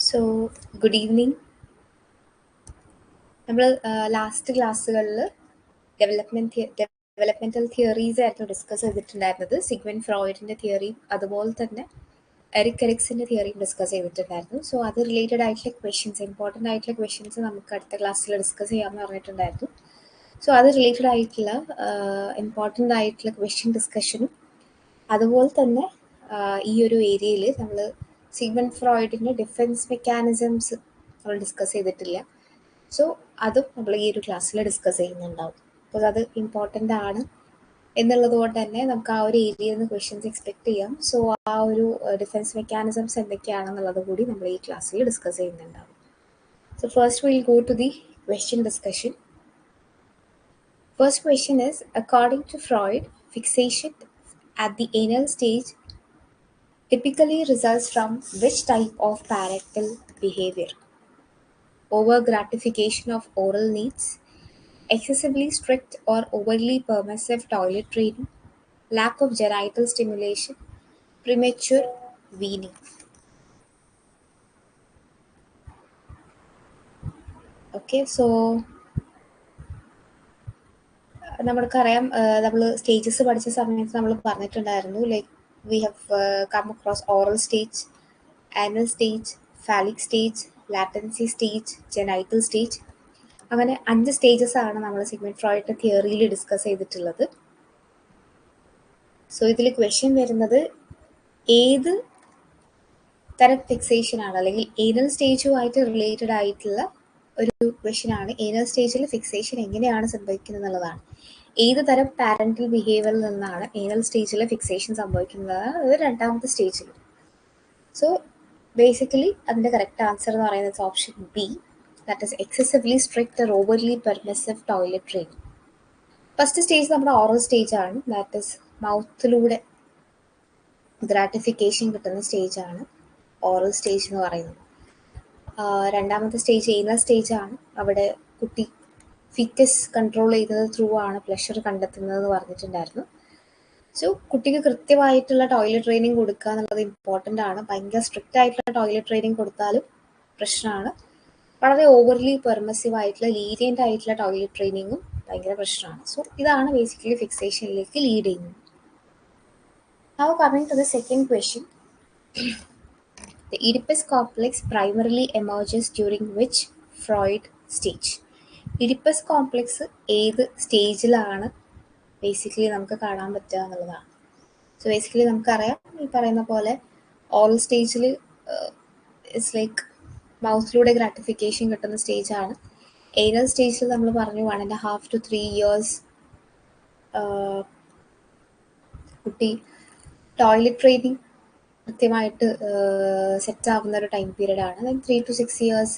So good evening. നമ്മൾ last ക്ലാസ്സുകളിൽ developmental theories ആയിരുന്നു ഡിസ്കസ് ചെയ്തിട്ടുണ്ടായിരുന്നത്. സിഗ്മണ്ട് ഫ്രോയിഡിന്റെ തിയറിയും അതുപോലെ തന്നെ എറിക് എറിക്സിന്റെ തിയറിയും ഡിസ്കസ് ചെയ്തിട്ടുണ്ടായിരുന്നു. സോ അത് റിലേറ്റഡ് ആയിട്ടുള്ള ക്വസ്റ്റ്യൻസ്, ഇമ്പോർട്ടൻ്റ് ആയിട്ടുള്ള ക്വസ്റ്റ്യൻസ് നമുക്ക് അടുത്ത ക്ലാസ്സിൽ ഡിസ്കസ് ചെയ്യാമെന്ന് പറഞ്ഞിട്ടുണ്ടായിരുന്നു. സോ അത് റിലേറ്റഡ് ആയിട്ടുള്ള ഇമ്പോർട്ടൻ്റ് ആയിട്ടുള്ള ക്വസ്റ്റ്യൻ ഡിസ്കഷനും അതുപോലെ തന്നെ ഈ ഒരു ഏരിയയിൽ നമ്മൾ സിഗ്മണ്ട് ഫ്രോയിഡിന്റെ ഡിഫെൻസ് മെക്കാനിസംസ് നമ്മൾ ഡിസ്കസ് ചെയ്തിട്ടില്ല. സോ അതും നമ്മൾ ഈ ഒരു ക്ലാസ്സിൽ ഡിസ്കസ് ചെയ്യുന്നുണ്ടാവും. അപ്പോൾ അത് ഇമ്പോർട്ടൻ്റ് ആണ് എന്നുള്ളത് കൊണ്ട് തന്നെ നമുക്ക് ആ ഒരു ഏരിയയിൽ നിന്ന് ക്വസ്റ്റ്യൻസ് എക്സ്പെക്ട് ചെയ്യാം. സോ ആ ഒരു ഡിഫെൻസ് മെക്കാനിസംസ് എന്തൊക്കെയാണെന്നുള്ളത് കൂടി നമ്മൾ ഈ ക്ലാസ്സിൽ ഡിസ്കസ് ചെയ്യുന്നുണ്ടാവും. So first will go to the question discussion. First question is, according to Freud, fixation at the anal stage typically results from which type of parental behavior? Over gratification of oral needs, excessively strict or overly permissive toilet training, lack of genital stimulation, premature weaning. Okay, so നമ്മൾക്കറിയാം, നമ്മൾ stages പഠിച്ച സമയത്ത് നമ്മൾ പറഞ്ഞിട്ടുണ്ടായിരുന്നു, like we have come across oral stage, anal stage, phallic stage, latency stage, genital stage. അങ്ങനെ 5 stages ആണ് നമ്മൾ Sigmund ഫ്രോയിഡിന്റെ തിയറിയിൽ ഡിസ്കസ് ചെയ്തിട്ടുള്ളത്. സോ ഇതിൽ ക്വസ്റ്റ്യൻ വരുന്നത് ഏത് തരം ഫിക്സേഷൻ ആണ്, അല്ലെങ്കിൽ ഏനൽ സ്റ്റേജുമായിട്ട് റിലേറ്റഡ് ആയിട്ടുള്ള ഒരു ക്വസ്റ്റ്യൻ ആണ്. ഏനൽ സ്റ്റേജിൽ ഫിക്സേഷൻ എങ്ങനെയാണ് സംഭവിക്കുന്നത് എന്നുള്ളതാണ്. ഏത് തരം പാരന്റൽ ബിഹേവിയറിൽ നിന്നാണ് ഏനൽ സ്റ്റേജിൽ ഫിക്സേഷൻ സംഭവിക്കുന്നത്, അത് രണ്ടാമത്തെ സ്റ്റേജിൽ. സോ ബേസിക്കലി അതിൻ്റെ കറക്റ്റ് ആൻസർ എന്ന് പറയുന്നത് option B, that is excessively strict or overly permissive toilet training. First stage നമ്മുടെ ഓറൽ സ്റ്റേജ് ആണ്, ദാറ്റ് ഇസ് മൗത്തിലൂടെ ഗ്രാറ്റിഫിക്കേഷൻ കിട്ടുന്ന സ്റ്റേജാണ് ഓറൽ സ്റ്റേജ് എന്ന് പറയുന്നത്. രണ്ടാമത്തെ സ്റ്റേജ് ഏനൽ സ്റ്റേജ് ആണ്. അവിടെ കുട്ടി ഫിറ്റസ് കൺട്രോൾ ചെയ്യുന്നത് ത്രൂ ആണ് പ്ലഷർ കണ്ടെത്തുന്നത് പറഞ്ഞിട്ടുണ്ടായിരുന്നു. സോ കുട്ടിക്ക് കൃത്യമായിട്ടുള്ള ടോയ്ലറ്റ് ട്രെയിനിങ് കൊടുക്കുക എന്നുള്ളത് ഇമ്പോർട്ടൻ്റ് ആണ്. ഭയങ്കര സ്ട്രിക്റ്റ് ആയിട്ടുള്ള ടോയ്ലറ്റ് ട്രെയിനിങ് കൊടുത്താലും പ്രശ്നമാണ്. വളരെ ഓവർലി പെർമസീവ് ആയിട്ടുള്ള ലീനിയൻ്റ് ആയിട്ടുള്ള ടോയ്ലറ്റ് ട്രെയിനിങ്ങും ഭയങ്കര പ്രശ്നമാണ്. സോ ഇതാണ് ബേസിക്കലി ഫിക്സേഷനിലേക്ക് ലീഡ് ചെയ്യുന്നത്. Now coming to the second question. The Oedipus complex primarily emerges during which Freud stage? Oedipus complex ഏത് സ്റ്റേജിലാണ് ബേസിക്കലി നമുക്ക് കാണാൻ പറ്റുക എന്നുള്ളതാണ്. സോ ബേസിക്കലി നമുക്കറിയാം, ഈ പറയുന്ന പോലെ ഓറൽ സ്റ്റേജിൽ ഇറ്റ്സ് ലൈക്ക് മൗത്തിലൂടെ ഗ്രാറ്റിഫിക്കേഷൻ കിട്ടുന്ന സ്റ്റേജാണ്. ഏനൽ സ്റ്റേജിൽ നമ്മൾ പറഞ്ഞു 1.5 to 3 years കുട്ടി ടോയ്ലറ്റ് ട്രെയിനിങ് കൃത്യമായിട്ട് സെറ്റ് ആവുന്ന ഒരു ടൈം പീരീഡാണ്. 3 to 6 years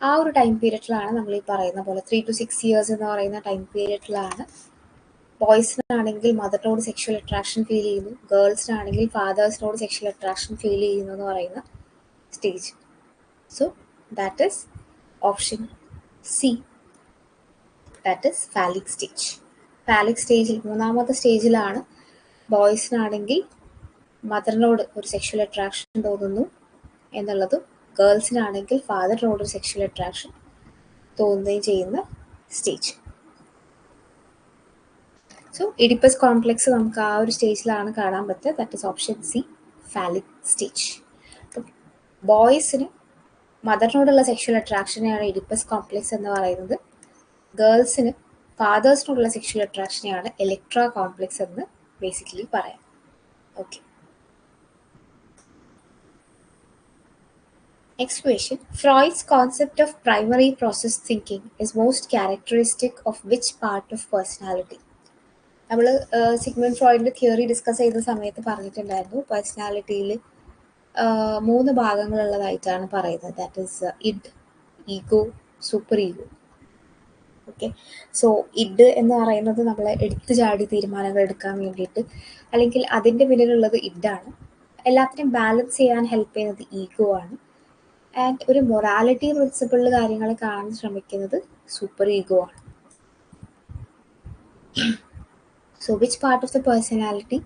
ആ ഒരു ടൈം പീരീഡിലാണ് നമ്മൾ ഈ പറയുന്ന പോലെ 3 to 6 years എന്ന് പറയുന്ന ടൈം പീരീഡിലാണ് ബോയ്സിനാണെങ്കിൽ മദറിനോട് സെക്ഷൽ അട്രാക്ഷൻ ഫീൽ ചെയ്യുന്നു, ഗേൾസിനാണെങ്കിൽ ഫാദേഴ്സിനോട് സെക്ഷൽ അട്രാക്ഷൻ ഫീൽ ചെയ്യുന്നു എന്ന് പറയുന്ന stage. So that is option C, that is phallic stage. Phallic സ്റ്റേജിൽ മൂന്നാമത്തെ സ്റ്റേജിലാണ് ബോയ്സിനാണെങ്കിൽ മദറിനോട് ഒരു സെക്ഷൽ അട്രാക്ഷൻ തോന്നുന്നു എന്നുള്ളതും ഗേൾസിനാണെങ്കിൽ ഫാദറിനോട് ഒരു സെക്ഷൽ അട്രാക്ഷൻ തോന്നുകയും ചെയ്യുന്ന സ്റ്റേജ്. സോ ഇഡിപ്പസ് കോംപ്ലക്സ് നമുക്ക് ആ ഒരു സ്റ്റേജിലാണ് കാണാൻ പറ്റുക. That is option C, phallic stage. ബോയ്സിന് മദറിനോടുള്ള സെക്ഷൽ അട്രാക്ഷനെയാണ് ഇഡിപ്പസ് കോംപ്ലക്സ് എന്ന് പറയുന്നത്. ഗേൾസിന് ഫാദേഴ്സിനോടുള്ള സെക്ഷൽ അട്രാക്ഷനെയാണ് ഇലക്ട്ര കോംപ്ലക്സ് എന്ന് ബേസിക്കലി പറയാം. Okay, next question. Freud's concept of primary process thinking is most characteristic of which part of personality? നമ്മൾ സിഗ്മണ്ട് ഫ്രോയിഡിന്റെ തിയറി ഡിസ്കസ് ചെയ്ത സമയത്ത് പറഞ്ഞിട്ടുണ്ടായിരുന്നു, പേഴ്സണാലിറ്റിയിൽ 3 ഭാഗങ്ങളുള്ളതായിട്ടാണ് പറയുന്നത്. That is id, ego, super ego. Okay, so id എന്ന് പറയുന്നത് നമ്മളെ എടുത്തു ചാടി തീരുമാനങ്ങൾ എടുക്കാൻ വേണ്ടിയിട്ട്, അല്ലെങ്കിൽ അതിൻ്റെ പിന്നിലുള്ളത് ഇഡാണ്. എല്ലാത്തിനെയും ബാലൻസ് ചെയ്യാൻ ഹെൽപ്പ് ചെയ്യുന്നത് ഈഗോ ആണ്. ആൻഡ് ഒരു മൊറാലിറ്റി പ്രിൻസിപ്പിളിൽ കാര്യങ്ങൾ കാണാൻ ശ്രമിക്കുന്നത് സൂപ്പർ ഈഗോ ആണ്. So which part of the personality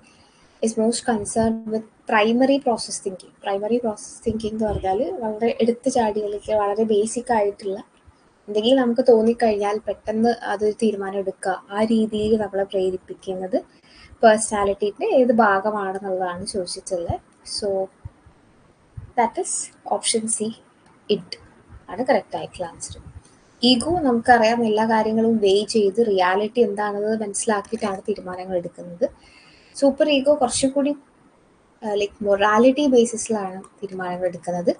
is most concerned with primary process thinking. Primary process thinking എന്ന് പറഞ്ഞാൽ വളരെ എടുത്തു ചാടികളിലേക്ക് വളരെ ബേസിക് ആയിട്ടുള്ള എന്തെങ്കിലും നമുക്ക് തോന്നിക്കഴിഞ്ഞാൽ പെട്ടെന്ന് അതൊരു തീരുമാനം എടുക്കുക, ആ രീതിയിൽ നമ്മളെ പ്രേരിപ്പിക്കുന്നത് പേഴ്സണാലിറ്റിയുടെ ഏത് ഭാഗമാണെന്നുള്ളതാണ് ചോദിച്ചിട്ടുള്ളത്. So that is option C, it ആണ് കറക്റ്റ് ആയിട്ടുള്ള ആൻസർ. ഈഗോ നമുക്കറിയാം എല്ലാ കാര്യങ്ങളും വെയ് ചെയ്ത് റിയാലിറ്റി എന്താണെന്ന് മനസ്സിലാക്കിയിട്ടാണ് തീരുമാനങ്ങൾ എടുക്കുന്നത്. സൂപ്പർ ഈഗോ കുറച്ചും കൂടി ലൈക്ക് മൊറാലിറ്റി ബേസിസിലാണ് തീരുമാനങ്ങൾ എടുക്കുന്നത്.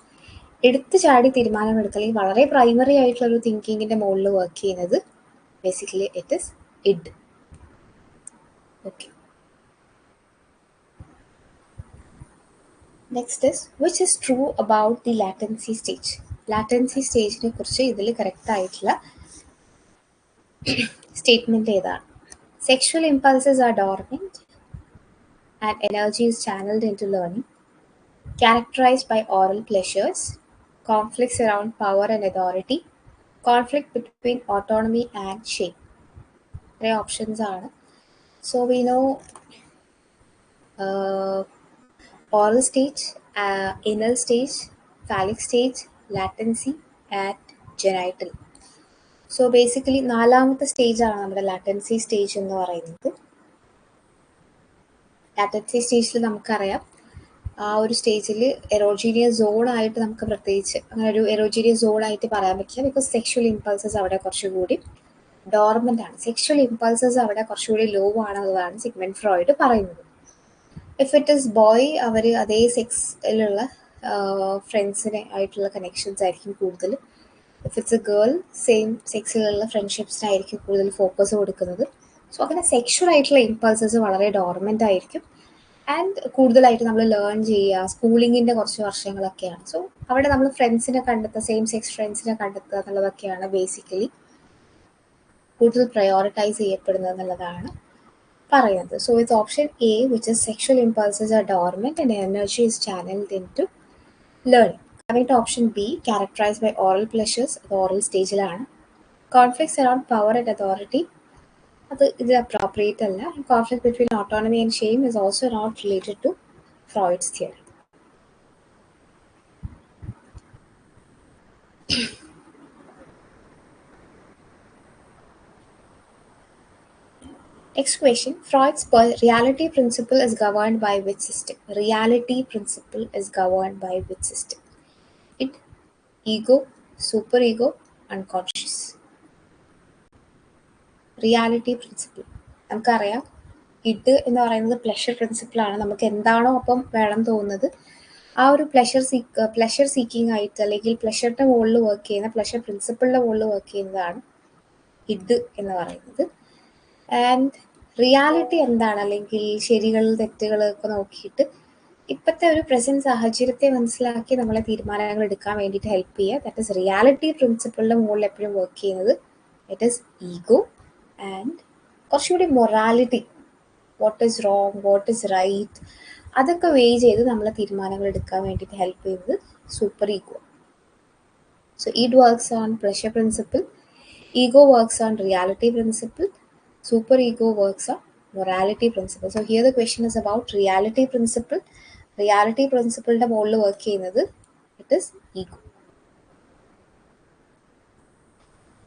എടുത്തു ചാടി തീരുമാനങ്ങൾ എടുക്കൽ വളരെ പ്രൈമറി ആയിട്ടുള്ള ഒരു തിങ്കിങ്ങിന്റെ മുകളിൽ വർക്ക് ചെയ്യുന്നത് basically it is id. Okay, next is which is true about the latency stage. Latency സ്റ്റേജിനെ കുറിച്ച് ഇതിൽ കറക്റ്റ് ആയിട്ടുള്ള സ്റ്റേറ്റ്മെന്റ് ഏതാണ്? Sexual impulses are dormant and energy is channeled into learning, characterized by oral pleasures, conflicts around power and authority, conflict between autonomy and shame. Three options are. So we know oral stage, anal stage, phallic stage, latency and genital. So basically നാലാമത്തെ സ്റ്റേജാണ് നമ്മുടെ latency stage എന്ന് പറയുന്നത്. Latency സ്റ്റേജിൽ നമുക്കറിയാം ആ ഒരു സ്റ്റേജിൽ എറോജീനിയസ് സോണായിട്ട് നമുക്ക് പ്രത്യേകിച്ച് അങ്ങനെ ഒരു എറോജീനിയസ് സോണായിട്ട് പറയാൻ പറ്റില്ല. ബിക്കോസ് സെക്ഷൽ ഇമ്പൾസസ് അവിടെ കുറച്ചുകൂടി ഡോർമെൻ്റ് ആണ്. സെക്ഷൽ ഇമ്പൾസസ് അവിടെ കുറച്ചുകൂടി ലോ ആണെന്നതാണ് സിഗ്മണ്ട് ഫ്രോയിഡ് പറയുന്നത്. ഇഫ് ഇറ്റ് ഇസ് ബോയ്, അവർ അതേ സെക്സിലുള്ള ഫ്രണ്ട്സിനെ ആയിട്ടുള്ള കണക്ഷൻസ് ആയിരിക്കും കൂടുതൽ. If it's a girl, same സെക്സിലുള്ള ഫ്രണ്ട്ഷിപ്സിനായിരിക്കും കൂടുതൽ ഫോക്കസ് കൊടുക്കുന്നത്. സോ അങ്ങനെ സെക്ഷൽ ആയിട്ടുള്ള ഇമ്പൾസസ് വളരെ ഡോർമെൻ്റ് ആയിരിക്കും. ആൻഡ് കൂടുതലായിട്ട് നമ്മൾ ലേൺ ചെയ്യുക സ്കൂളിങ്ങിൻ്റെ കുറച്ച് വർഷങ്ങളൊക്കെയാണ്. സോ അവിടെ നമ്മൾ ഫ്രണ്ട്സിനെ കണ്ടെത്തുക, സെയിം സെക്സ് ഫ്രണ്ട്സിനെ കണ്ടെത്തുക എന്നുള്ളതൊക്കെയാണ് ബേസിക്കലി കൂടുതൽ പ്രയോറിറ്റൈസ് ചെയ്യപ്പെടുന്നത് എന്നുള്ളതാണ് പറയുന്നത്. So it's option A, which is sexual impulses are dormant and energy is channelled into learning. Coming to option B, characterised by oral pleasures, അത് ഓറൽ സ്റ്റേജിലാണ്. Conflicts around power and authority, അത് ഇത് appropriate അല്ല. Conflict between autonomy and shame is also not related to Freud's theory. Next question, Freud's reality principle is governed by which system? Reality principle is governed by which system? It, ego, superego, unconscious. Reality principle നമുക്കറിയാം. ഇത് എന്ന് പറയുന്നത് pleasure പ്രിൻസിപ്പിളാണ്. നമുക്ക് എന്താണോ അപ്പം വേണം തോന്നുന്നത് ആ ഒരു പ്ലഷർ സീക്കിംഗ് ആയിട്ട് അല്ലെങ്കിൽ പ്ലഷറിൻ്റെ മുകളിൽ വർക്ക് ചെയ്യുന്ന പ്ലഷർ പ്രിൻസിപ്പിളിൻ്റെ മുകളിൽ വർക്ക് ചെയ്യുന്നതാണ് ഇത് എന്ന് പറയുന്നത്. ആൻഡ് റിയാലിറ്റി എന്താണ്, അല്ലെങ്കിൽ ശരികൾ തെറ്റുകൾ ഒക്കെ നോക്കിയിട്ട് ഇപ്പോഴത്തെ ഒരു പ്രസന്റ് സാഹചര്യത്തെ മനസ്സിലാക്കി നമ്മളെ തീരുമാനങ്ങൾ എടുക്കാൻ വേണ്ടിയിട്ട് ഹെൽപ്പ് ചെയ്യുക. ദാറ്റ് ഇസ് റിയാലിറ്റി പ്രിൻസിപ്പിളിൻ്റെ മുകളിൽ എപ്പോഴും വർക്ക് ചെയ്യുന്നത് ഇറ്റ് ഈസ് ഈഗോ. ആൻഡ് കുറച്ചുകൂടി morality, what is wrong, what is right, അതൊക്കെ വെയ് ചെയ്ത് നമ്മളെ തീരുമാനങ്ങൾ എടുക്കാൻ വേണ്ടിയിട്ട് ഹെൽപ്പ് ചെയ്യുന്നത് super ego. So it works on pleasure principle, ego works on reality principle, super ego works on morality principle. So here the question is about reality principle. Reality principle ന്റെ മുകളിൽ work ചെയ്യുന്നത് it is ego.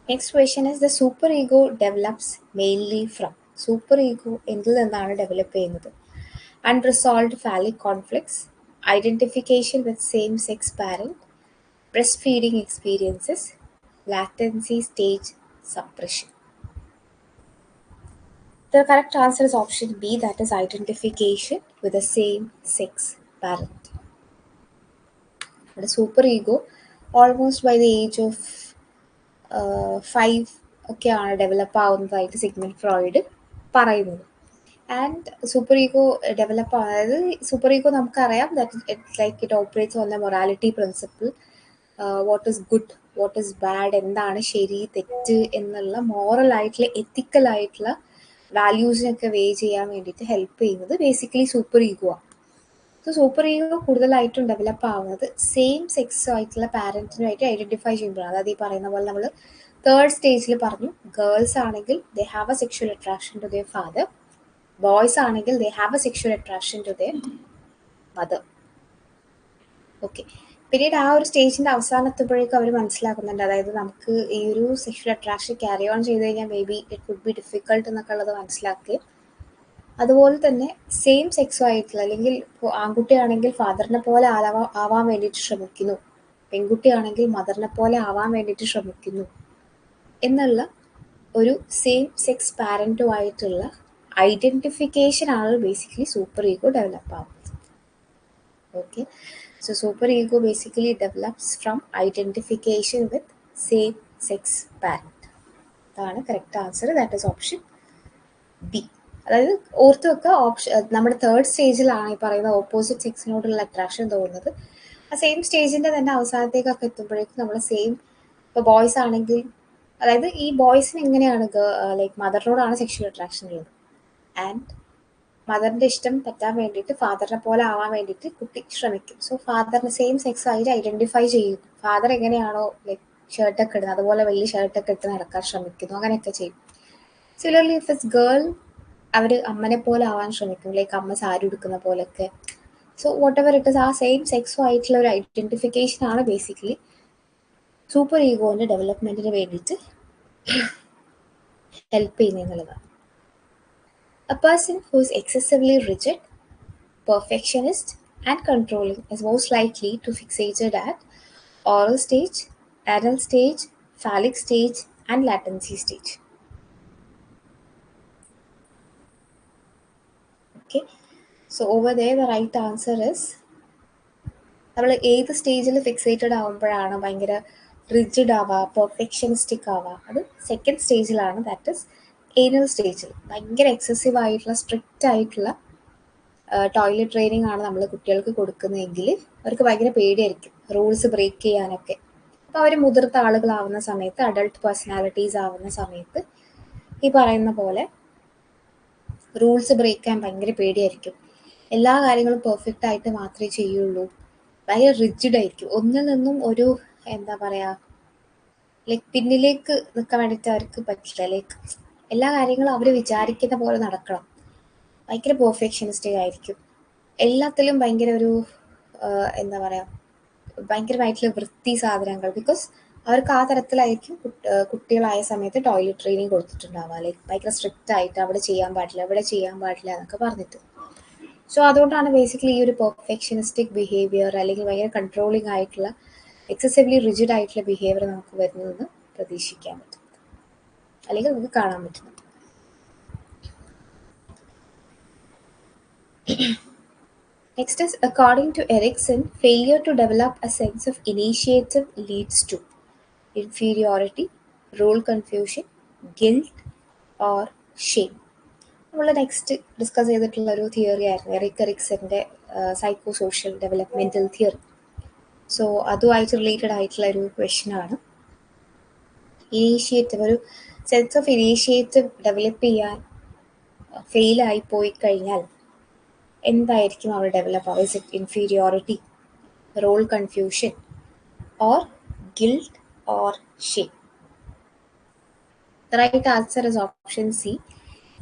Next question is the super ego develops mainly from. Super ego എന്തിൽ നിന്നാണ് develop ചെയ്യുന്നത്? Unresolved phallic conflicts, identification with same sex parent, breastfeeding experiences, latency stage suppression. The correct answer is option B, that is identification with the same sex parent. The super ego almost by the age of 5 ഒക്കെയാണ് develop ആവുന്നതായിട്ട് Sigmund Freud പറയുന്നത്. And super ego develop അതായത് super ego നമുക്കറിയാം that it like it operates on the morality principle. What is good, what is bad, എന്താണ് ശരി തെറ്റ് എന്നുള്ള moral ആയിട്ടുള്ള എത്തിക്കൽ ആയിട്ടുള്ള വാല്യൂസിനൊക്കെ വേ ചെയ്യാൻ വേണ്ടിയിട്ട് ഹെൽപ്പ് ചെയ്യുന്നത് ബേസിക്കലി സൂപ്പർ ഈഗോ ആണ്. സോ സൂപ്പർ ഈഗോ കൂടുതലായിട്ടും ഡെവലപ്പ് ആവുന്നത് സെയിം സെക്സ് ആയിട്ടുള്ള പാരൻറ്റിനുമായിട്ട് ഐഡൻറ്റിഫൈ ചെയ്യുമ്പോഴാണ്. അതായത് ഈ പറയുന്ന പോലെ നമ്മൾ തേർഡ് സ്റ്റേജിൽ പറഞ്ഞു, ഗേൾസ് ആണെങ്കിൽ they have a sexual attraction to their father, boys ആണെങ്കിൽ they have a sexual attraction to their mother. Okay. പിന്നീട് ആ ഒരു സ്റ്റേജിൻ്റെ അവസാനത്തുമ്പോഴേക്കും അവർ മനസ്സിലാക്കുന്നുണ്ട്, അതായത് നമുക്ക് ഈ ഒരു സെക്ഷൽ അട്രാക്ഷൻ ക്യാരി ഓൺ ചെയ്ത് കഴിഞ്ഞാൽ maybe it would be difficult എന്നൊക്കെ ഉള്ളത് മനസ്സിലാക്കി. അതുപോലെ തന്നെ സെയിം സെക്സുമായിട്ടുള്ള, അല്ലെങ്കിൽ ഇപ്പോൾ ആൺകുട്ടിയാണെങ്കിൽ ഫാദറിനെ പോലെ ആവാൻ വേണ്ടിയിട്ട് ശ്രമിക്കുന്നു, പെൺകുട്ടിയാണെങ്കിൽ മദറിനെ പോലെ ആവാൻ വേണ്ടിയിട്ട് ശ്രമിക്കുന്നു എന്നുള്ള ഒരു സെയിം സെക്സ് പാരൻറ്റുമായിട്ടുള്ള ഐഡൻറ്റിഫിക്കേഷൻ ആണ് ബേസിക്കലി സൂപ്പർ ഈഗോ ഡെവലപ്പ് ആവുന്നത്. Okay, so super ego basically develops from identification with same sex parent. അതാണ് correct answer. That is option B. അതായത് ഓർത്ത് വെക്കുക, നമ്മുടെ തേർഡ് സ്റ്റേജിലാണ് ഈ പറയുന്ന ഓപ്പോസിറ്റ് സെക്സിനോടുള്ള അട്രാക്ഷൻ തോന്നുന്നത്. ആ സെയിം സ്റ്റേജിൻ്റെ തന്നെ അവസാനത്തേക്കൊക്കെ എത്തുമ്പോഴേക്കും നമ്മൾ സെയിം, ഇപ്പോൾ ബോയ്സ് ആണെങ്കിൽ, അതായത് ഈ ബോയ്സിന് എങ്ങനെയാണ് ലൈക്ക് മദറിനോടാണ് സെക്ഷൽ അട്രാക്ഷൻ ഉള്ളത്, ആൻഡ് മദറിൻ്റെ ഇഷ്ടം പറ്റാൻ വേണ്ടിയിട്ട് ഫാദറിനെ പോലെ ആവാൻ വേണ്ടിയിട്ട് കുട്ടി ശ്രമിക്കും. സോ ഫാദറിന് സെയിം സെക്സ് ആയിട്ട് ഐഡൻറ്റിഫൈ ചെയ്യും. ഫാദർ എങ്ങനെയാണോ ലൈക്ക് ഷർട്ടൊക്കെ ഇടുന്നത് അതുപോലെ വലിയ ഷർട്ടൊക്കെ ഇട്ട് നടക്കാൻ ശ്രമിക്കുന്നു, അങ്ങനെയൊക്കെ ചെയ്യും. സിമിലർലി ഇഫ് ഇറ്റ്സ് ഗേൾ, അവർ അമ്മനെ പോലെ ആവാൻ ശ്രമിക്കും, ലൈക്ക് അമ്മ സാരി ഉടുക്കുന്ന പോലെയൊക്കെ. So what ever it is, ആ സെയിം സെക്സുമായിട്ടുള്ള ഒരു ഐഡൻറ്റിഫിക്കേഷൻ ആണ് ബേസിക്കലി സൂപ്പർ ഈഗോൻ്റെ ഡെവലപ്മെൻറ്റിന് വേണ്ടിയിട്ട് help ചെയ്യുന്നതെന്നുള്ളതാണ്. A person who is excessively rigid, perfectionist, and controlling is most likely to fixated at oral stage, anal stage, phallic stage, and latency stage. Okay, so over there the right answer is, നമ്മൾ ഏത് സ്റ്റേജിൽ ഫിക്സേറ്റഡ് ആകുമ്പോഴാണ് ഭയങ്കര rigid ആവുക, പെർഫെക്ഷനിസ്റ്റിക് ആവുക, അത് second സ്റ്റേജിലാണ്. That is anal സ്റ്റേജിൽ. ഭയങ്കര എക്സസീവ് ആയിട്ടുള്ള സ്ട്രിക്റ്റ് ആയിട്ടുള്ള ടോയ്ലറ്റ് ട്രെയിനിങ് ആണ് നമ്മൾ കുട്ടികൾക്ക് കൊടുക്കുന്നതെങ്കിൽ അവർക്ക് ഭയങ്കര പേടിയായിരിക്കും റൂൾസ് ബ്രേക്ക് ചെയ്യാനൊക്കെ. അപ്പോൾ അവർ മുതിർത്ത ആളുകളാവുന്ന സമയത്ത്, അഡൾട്ട് പേഴ്സണാലിറ്റീസ് ആവുന്ന സമയത്ത് ഈ പറയുന്ന പോലെ റൂൾസ് ബ്രേക്ക് ചെയ്യാൻ ഭയങ്കര പേടിയായിരിക്കും. എല്ലാ കാര്യങ്ങളും പെർഫെക്റ്റ് ആയിട്ട് മാത്രമേ ചെയ്യുള്ളൂ. ഭയങ്കര റിജിഡ് ആയിരിക്കും. ഒന്നിൽ നിന്നും ഒരു എന്താ പറയുക, ലൈക്ക് പിന്നിലേക്ക് നിൽക്കാൻ വേണ്ടിയിട്ട് അവർക്ക് പറ്റില്ല. ലൈക്ക് എല്ലാ കാര്യങ്ങളും അവർ വിചാരിക്കുന്ന പോലെ നടക്കണം. ഭയങ്കര പെർഫെക്ഷനിസ്റ്റിക് ആയിരിക്കും. എല്ലാത്തിലും ഭയങ്കര ഒരു എന്താ പറയുക, ഭയങ്കരമായിട്ടുള്ള വൃത്തി സാധനങ്ങൾ. ബിക്കോസ് അവർക്ക് ആ തരത്തിലായിരിക്കും കുട്ടികളായ സമയത്ത് ടോയ്ലറ്റ് ട്രെയിനിങ് കൊടുത്തിട്ടുണ്ടാവുക. ലൈക്ക് ഭയങ്കര സ്ട്രിക്റ്റ് ആയിട്ട് അവിടെ ചെയ്യാൻ പാടില്ല, ഇവിടെ ചെയ്യാൻ പാടില്ല എന്നൊക്കെ പറഞ്ഞിട്ട്. സോ അതുകൊണ്ടാണ് ബേസിക്കലി ഈ ഒരു പെർഫെക്ഷനിസ്റ്റിക് ബിഹേവിയർ, അല്ലെങ്കിൽ ഭയങ്കര കൺട്രോളിങ് ആയിട്ടുള്ള എക്സസീവ്ലി റിജിഡ് ആയിട്ടുള്ള ബിഹേവിയർ നമുക്ക് വരുന്നതെന്ന് പ്രതീക്ഷിക്കാൻ പറ്റും, അല്ലെങ്കിൽ നമുക്ക് കാണാൻ പറ്റും. Next is, according to Erikson, failure to develop a sense of initiative leads to inferiority, role confusion, guilt or shame. നമ്മൾ നെക്സ്റ്റ് ഡിസ്കസ് ചെയ്തിട്ടുള്ള ഒരു തിയറി ആയിരുന്നു എറിക്സന്റെ psycho social developmental theory. So അതുമായിട്ട് റിലേറ്റഡ് ആയിട്ടുള്ള ഒരു ക്വസ്റ്റ്യൻ ആണ്. ഇനീഷ്യേറ്റീവ്, ഒരു സെൻസ് ഓഫ് ഇനീഷ്യേറ്റീവ് ഡെവലപ്പ് ചെയ്യാൻ ഫെയിലായി പോയി കഴിഞ്ഞാൽ എന്തായിരിക്കും അവർ ഡെവലപ്പ് ആവുക? Is it inferiority, role confusion or guilt or shame? The right answer is option C,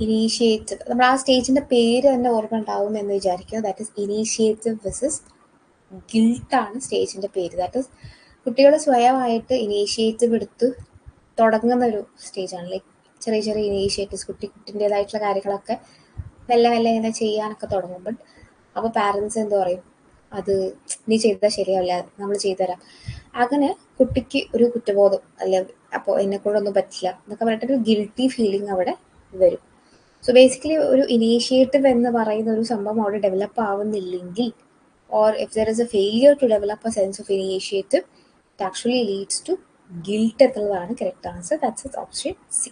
initiative. നമ്മൾ ആ സ്റ്റേജിൻ്റെ പേര് തന്നെ ഓർമ്മ ഉണ്ടാവും എന്ന് വിചാരിക്കുക. ദാറ്റ് ഇസ് ഇനീഷ്യേറ്റീവ് വെസസ് ഗിൽട്ടാണ് സ്റ്റേജിൻ്റെ പേര്. ദാറ്റ് ഇസ് കുട്ടികൾ സ്വയമായിട്ട് ഇനീഷ്യേറ്റീവ് എടുത്ത് തുടങ്ങുന്ന ഒരു സ്റ്റേജാണ്. ലൈക്ക് ചെറിയ ചെറിയ ഇനീഷ്യേറ്റീവ്സ്, കുട്ടിൻ്റേതായിട്ടുള്ള കാര്യങ്ങളൊക്കെ മെല്ലെ മെല്ലെ ഇങ്ങനെ ചെയ്യാനൊക്കെ തുടങ്ങും. ബട്ട് അപ്പോൾ പാരൻസ് എന്ത് പറയും, അത് നീ ചെയ്താൽ ശരിയാവില്ല, നമ്മൾ ചെയ്തുതരാം. അങ്ങനെ കുട്ടിക്ക് ഒരു കുറ്റബോധം, അല്ല അപ്പോൾ എന്നെക്കൊണ്ടൊന്നും പറ്റില്ല എന്നൊക്കെ പറഞ്ഞിട്ടൊരു ഗിൽറ്റി ഫീലിംഗ് അവിടെ വരും. സോ ബേസിക്കലി ഒരു ഇനീഷ്യേറ്റീവ് എന്ന് പറയുന്ന ഒരു സംഭവം അവിടെ ഡെവലപ്പ് ആവുന്നില്ലെങ്കിൽ, or if there is a failure to develop a sense of initiative, it actually leads to guilt എന്നുള്ളതാണ് correct answer. That's it, option C.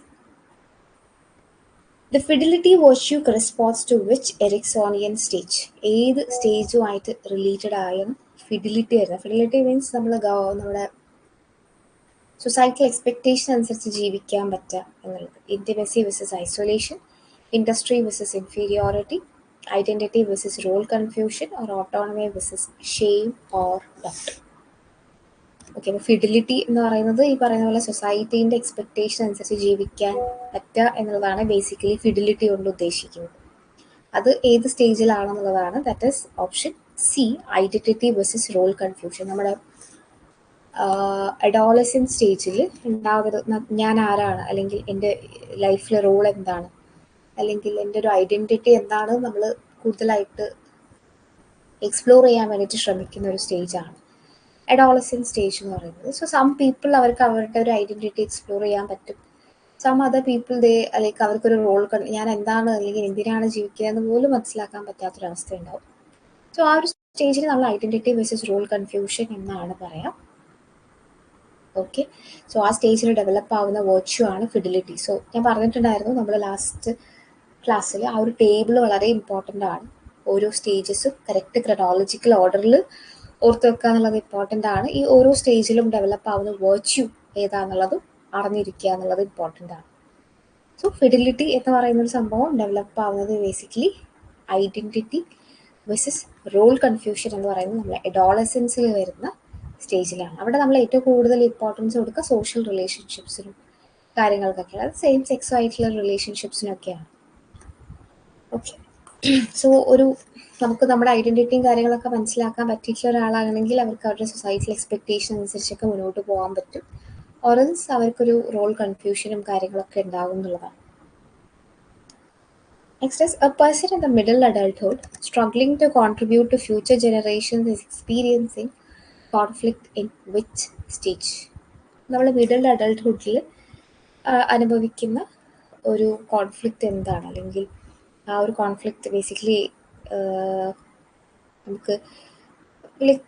The fidelity virtue corresponds to which Ericksonian stage? ഏത് സ്റ്റേജുമായിട്ട് related ആയാണ് fidelity വരുന്നത്? Fidelity means നമ്മുടെ സൊസൈറ്റൽ എക്സ്പെക്ടേഷൻ അനുസരിച്ച് ജീവിക്കാൻ പറ്റുക എന്നുള്ളത്. Intimacy versus isolation, industry versus inferiority, identity versus role confusion or autonomy versus shame or doubt. Okay, അപ്പോൾ ഫിഡിലിറ്റി എന്ന് പറയുന്നത് ഈ പറയുന്ന പോലെ സൊസൈറ്റീൻ്റെ എക്സ്പെക്ടേഷൻ അനുസരിച്ച് ജീവിക്കാൻ പറ്റുക എന്നുള്ളതാണ് ബേസിക്കലി ഫിഡിലിറ്റി കൊണ്ട് ഉദ്ദേശിക്കുന്നത്. അത് ഏത് സ്റ്റേജിലാണെന്നുള്ളതാണ്. That is option C, identity versus role confusion. നമ്മുടെ അഡോളസെന്റ് സ്റ്റേജിൽ ഉണ്ടാകുന്ന ഞാൻ ആരാണ്, അല്ലെങ്കിൽ എൻ്റെ ലൈഫിലെ റോൾ എന്താണ്, അല്ലെങ്കിൽ എൻ്റെ ഒരു ഐഡന്റിറ്റി എന്താണ് നമ്മൾ കൂടുതലായിട്ട് എക്സ്പ്ലോർ ചെയ്യാൻ വേണ്ടിയിട്ട് ശ്രമിക്കുന്ന ഒരു സ്റ്റേജാണ് അഡോളസെന്റ് സ്റ്റേജ് എന്ന് പറയുന്നത്. സോ സം പീപ്പിൾ അവർക്ക് അവരുടെ ഒരു ഐഡന്റിറ്റി എക്സ്പ്ലോർ ചെയ്യാൻ പറ്റും. സം അതർ പീപ്പിൾ ലൈക്ക് അവർക്കൊരു റോൾ ഞാൻ എന്താണ് അല്ലെങ്കിൽ എന്തിനാണ് ജീവിക്കുന്നത് പോലും മനസ്സിലാക്കാൻ പറ്റാത്തൊരവസ്ഥ ഉണ്ടാവും. സോ ആ ഒരു സ്റ്റേജിൽ നമ്മൾ ഐഡന്റിറ്റി വേഴ്സസ് റോൾ കൺഫ്യൂഷൻ എന്നാണ് പറയാം. ഓക്കെ, സോ ആ സ്റ്റേജിൽ ഡെവലപ്പ് ആവുന്ന വെർച്യു ആണ് ഫിഡിലിറ്റി. സോ ഞാൻ പറഞ്ഞിട്ടുണ്ടായിരുന്നു നമ്മൾ ലാസ്റ്റ് ക്ലാസ്സിൽ ആ ഒരു ടേബിൾ വളരെ ഇമ്പോർട്ടൻ്റ് ആണ്. ഓരോ സ്റ്റേജസും കറക്റ്റ് ക്രൊണോളജിക്കൽ ഓർഡറിൽ ഓർത്ത് വെക്കുക എന്നുള്ളത് ഇമ്പോർട്ടൻ്റ് ആണ്. ഈ ഓരോ സ്റ്റേജിലും ഡെവലപ്പ് ആവുന്ന വെർച്യു ഏതാണെന്നുള്ളതും അറിഞ്ഞിരിക്കുക എന്നുള്ളത് ഇമ്പോർട്ടൻ്റ് ആണ്. സോ ഫിഡിലിറ്റി എന്ന് പറയുന്ന ഒരു സംഭവം ഡെവലപ്പ് ആവുന്നത് basically identity versus role confusion എന്ന് പറയുന്നത് നമ്മൾ അഡോളസൻസിൽ വരുന്ന സ്റ്റേജിലാണ്. അവിടെ നമ്മൾ ഏറ്റവും കൂടുതൽ ഇമ്പോർട്ടൻസ് കൊടുക്കുക സോഷ്യൽ റിലേഷൻഷിപ്സിനും കാര്യങ്ങൾക്കൊക്കെയാണ്. അത് സെയിം സെക്സ് ആയിട്ടുള്ള റിലേഷൻഷിപ്സിനൊക്കെയാണ്. ഓക്കെ, സോ നമുക്ക് നമ്മുടെ ഐഡന്റിറ്റിയും കാര്യങ്ങളൊക്കെ മനസ്സിലാക്കാൻ പറ്റിയിട്ടുള്ള ഒരാളാണെങ്കിൽ അവർക്ക് അവരുടെ സൊസൈറ്റിയിൽ എക്സ്പെക്ടേഷൻ അനുസരിച്ചൊക്കെ മുന്നോട്ട് പോകാൻ പറ്റും. ഓറൽസ് അവർക്കൊരു റോൾ കൺഫ്യൂഷനും കാര്യങ്ങളൊക്കെ ഉണ്ടാകും എന്നുള്ളതാണ്. Next is, a person in the middle adulthood struggling to contribute to future generations is experiencing conflict in which stage? നമ്മൾ മിഡിൽ അഡൾട്ട്ഹുഡിൽ അനുഭവിക്കുന്ന ഒരു കോൺഫ്ലിക്റ്റ് എന്താണ്, അല്ലെങ്കിൽ ആ ഒരു കോൺഫ്ലിക്റ്റ് ബേസിക്കലി നമുക്ക് like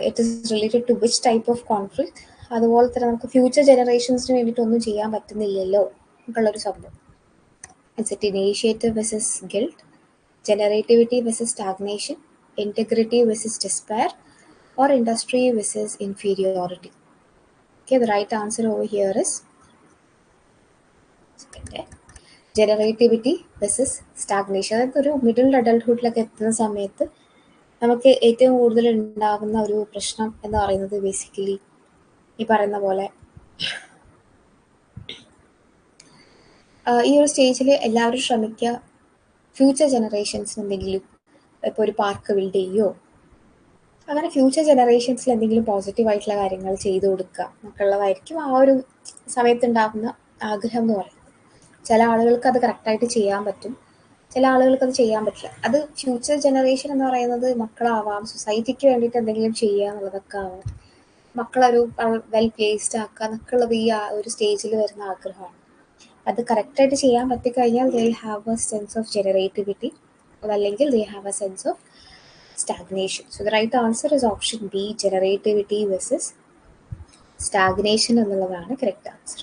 it is related to which type of conflict. അതുപോലെ തന്നെ നമുക്ക് ഫ്യൂച്ചർ ജനറേഷൻസിന് വേണ്ടിയിട്ടൊന്നും ചെയ്യാൻ പറ്റുന്നില്ലല്ലോ എന്നുള്ളൊരു സംഭവം. Is it initiative versus guilt, generativity versus stagnation, integrity versus despair, or industry versus inferiority? Okay, the right answer over here is generativity versus stagnation. അതായത് ഒരു middle അഡൾട്ട്ഹുഡിലൊക്കെ എത്തുന്ന സമയത്ത് നമുക്ക് ഏറ്റവും കൂടുതൽ ഉണ്ടാകുന്ന ഒരു പ്രശ്നം എന്ന് പറയുന്നത് ബേസിക്കലി ഈ പറയുന്ന പോലെ ഈ ഒരു സ്റ്റേജിൽ എല്ലാവരും ശ്രമിക്കുക ഫ്യൂച്ചർ ജനറേഷൻസിന് എന്തെങ്കിലും ഇപ്പോൾ ഒരു പാർക്ക് ബിൽഡ് ചെയ്യുകയോ അങ്ങനെ ഫ്യൂച്ചർ ജനറേഷൻസിൽ എന്തെങ്കിലും പോസിറ്റീവായിട്ടുള്ള കാര്യങ്ങൾ ചെയ്തു കൊടുക്കുക എന്നൊക്കെയുള്ളതായിരിക്കും ആ ഒരു സമയത്തുണ്ടാകുന്ന ആഗ്രഹം എന്ന് പറയുന്നത്. ചില ആളുകൾക്ക് അത് കറക്റ്റായിട്ട് ചെയ്യാൻ പറ്റും, ചില ആളുകൾക്ക് അത് ചെയ്യാൻ പറ്റില്ല. അത് ഫ്യൂച്ചർ ജനറേഷൻ എന്ന് പറയുന്നത് മക്കളാവാം, സൊസൈറ്റിക്ക് വേണ്ടിയിട്ട് എന്തെങ്കിലും ചെയ്യുക എന്നുള്ളതൊക്കെ ആവാം, മക്കളൊരു വെൽ പ്ലേസ്ഡ് ആക്കുക എന്നൊക്കെയുള്ളത് ഈ ഒരു സ്റ്റേജിൽ വരുന്ന ആഗ്രഹമാണ്. അത് കറക്റ്റായിട്ട് ചെയ്യാൻ പറ്റിക്കഴിഞ്ഞാൽ they have a sense of generativity, അതല്ലെങ്കിൽ they have a sense of stagnation. So the right answer is option B, generativity versus stagnation എന്നുള്ളതാണ് correct answer.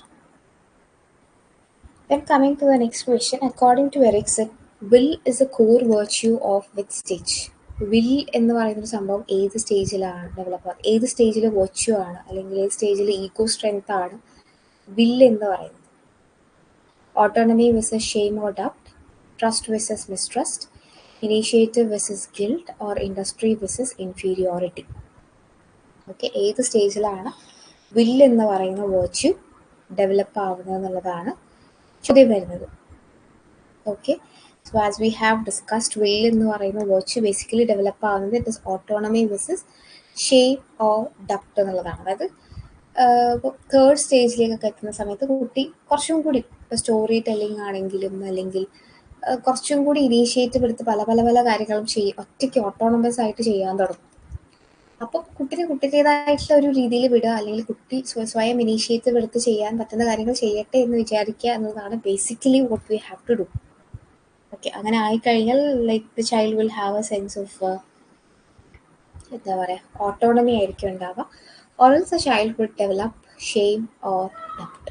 Then coming to the next question, according to Erikson, will is a core virtue of which stage? will എന്ന് പറയുന്നൊരു സംഭവം ഏത് സ്റ്റേജിലാണ് develop ആകുന്നത്, ഏത് സ്റ്റേജിൽ virtue ആണ്, അല്ലെങ്കിൽ ഏത് സ്റ്റേജിൽ ഈഗോ സ്ട്രെങ്ത് ആണ് will എന്ന് പറയുന്നത്? Autonomy versus shame or doubt, trust versus mistrust, initiative versus guilt, or industry versus inferiority? Okay, ഏത് സ്റ്റേജിലാണ് വിൽ എന്ന് പറയുന്ന വേർച്യു ഡെവലപ്പ് ആവുന്നത് എന്നുള്ളതാണ് ചോദ്യം വരുന്നത്. Okay, so as we have discussed, will എന്ന് പറയുന്ന വേർച്യു ബേസിക്കലി ഡെവലപ്പ് ആവുന്നത് it is autonomy versus shame or ഡപ്റ്റ് എന്നുള്ളതാണ്. അതായത് ഇപ്പോൾ തേർഡ് സ്റ്റേജിലേക്കൊക്കെ എത്തുന്ന സമയത്ത് കുട്ടി കുറച്ചും കൂടി സ്റ്റോറി ടെല്ലിംഗ് ആണെങ്കിലും അല്ലെങ്കിൽ കുറച്ചും കൂടി ഇനീഷ്യേറ്റീവ് എടുത്ത് പല പല പല കാര്യങ്ങളും ഒറ്റയ്ക്ക് ഓട്ടോണമസ് ആയിട്ട് ചെയ്യാൻ തുടങ്ങും. അപ്പോൾ കുട്ടിയുടേതായിട്ടുള്ള ഒരു രീതിയിൽ വിടുക, അല്ലെങ്കിൽ കുട്ടി സ്വയം ഇനീഷ്യേറ്റീവ് എടുത്ത് ചെയ്യാൻ പറ്റുന്ന കാര്യങ്ങൾ ചെയ്യട്ടെ എന്ന് വിചാരിക്കുക എന്നതാണ് basically what we have to do. Okay, അങ്ങനെ ആയിക്കഴിഞ്ഞാൽ like the child will have a sense of എന്താ പറയുക, ഓട്ടോണമി ആയിരിക്കും ഉണ്ടാവുക. or else a child would develop shame or doubt.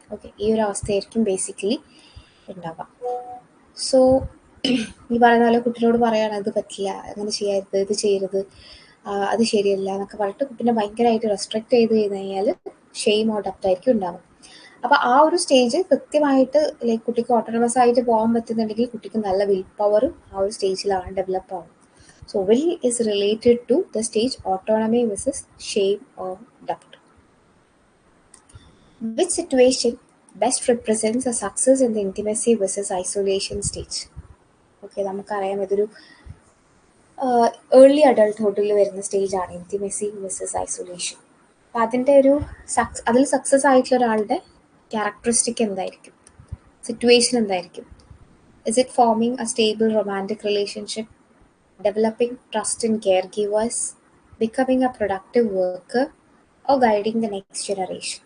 Okay, ഈ ഒരു അവസ്ഥയായിരിക്കും ബേസിക്കലി ഉണ്ടാവുക. സോ ഈ പറയുന്ന പോലെ കുട്ടിയോട് പറയാണ് ഇത് പറ്റില്ല, അങ്ങനെ ചെയ്യരുത്, ഇത് ചെയ്യരുത്, അത് ശരിയല്ല എന്നൊക്കെ പറഞ്ഞിട്ട് കുട്ടീനെ ഭയങ്കരമായിട്ട് റെസ്ട്രിക്റ്റ് ചെയ്ത് കഴിഞ്ഞാൽ ഷെയിം ഓർ ഡപ്റ്റ് ആയിരിക്കും ഉണ്ടാവുക. അപ്പോൾ ആ ഒരു സ്റ്റേജ് കൃത്യമായിട്ട് ലൈക്ക് കുട്ടിക്ക് ഓട്ടോണമസ് ആയിട്ട് പോകാൻ പറ്റുന്നുണ്ടെങ്കിൽ കുട്ടിക്ക് നല്ല വിൽ പവറും ആ ഒരു സ്റ്റേജിലാണ് ഡെവലപ്പ് ആവുന്നത്. So will is related to the stage autonomy versus shame or doubt. Which situation best represents a success in the intimacy versus isolation stage? Okay, നമുക്കറിയാം ഇതൊരു ഏർലി അഡൾട്ട്ഹുഡിൽ വരുന്ന സ്റ്റേജാണ് ഇൻറ്റിമസി വേഴ്സസ് ഐസൊലേഷൻ. അപ്പം അതിൻ്റെ ഒരു അതിൽ സക്സസ് ആയിട്ടുള്ള ഒരാളുടെ ക്യാരക്ടറിസ്റ്റിക് എന്തായിരിക്കും, സിറ്റുവേഷൻ എന്തായിരിക്കും? Is it forming a stable romantic relationship, developing trust in caregivers, becoming a productive worker, or guiding the next generation?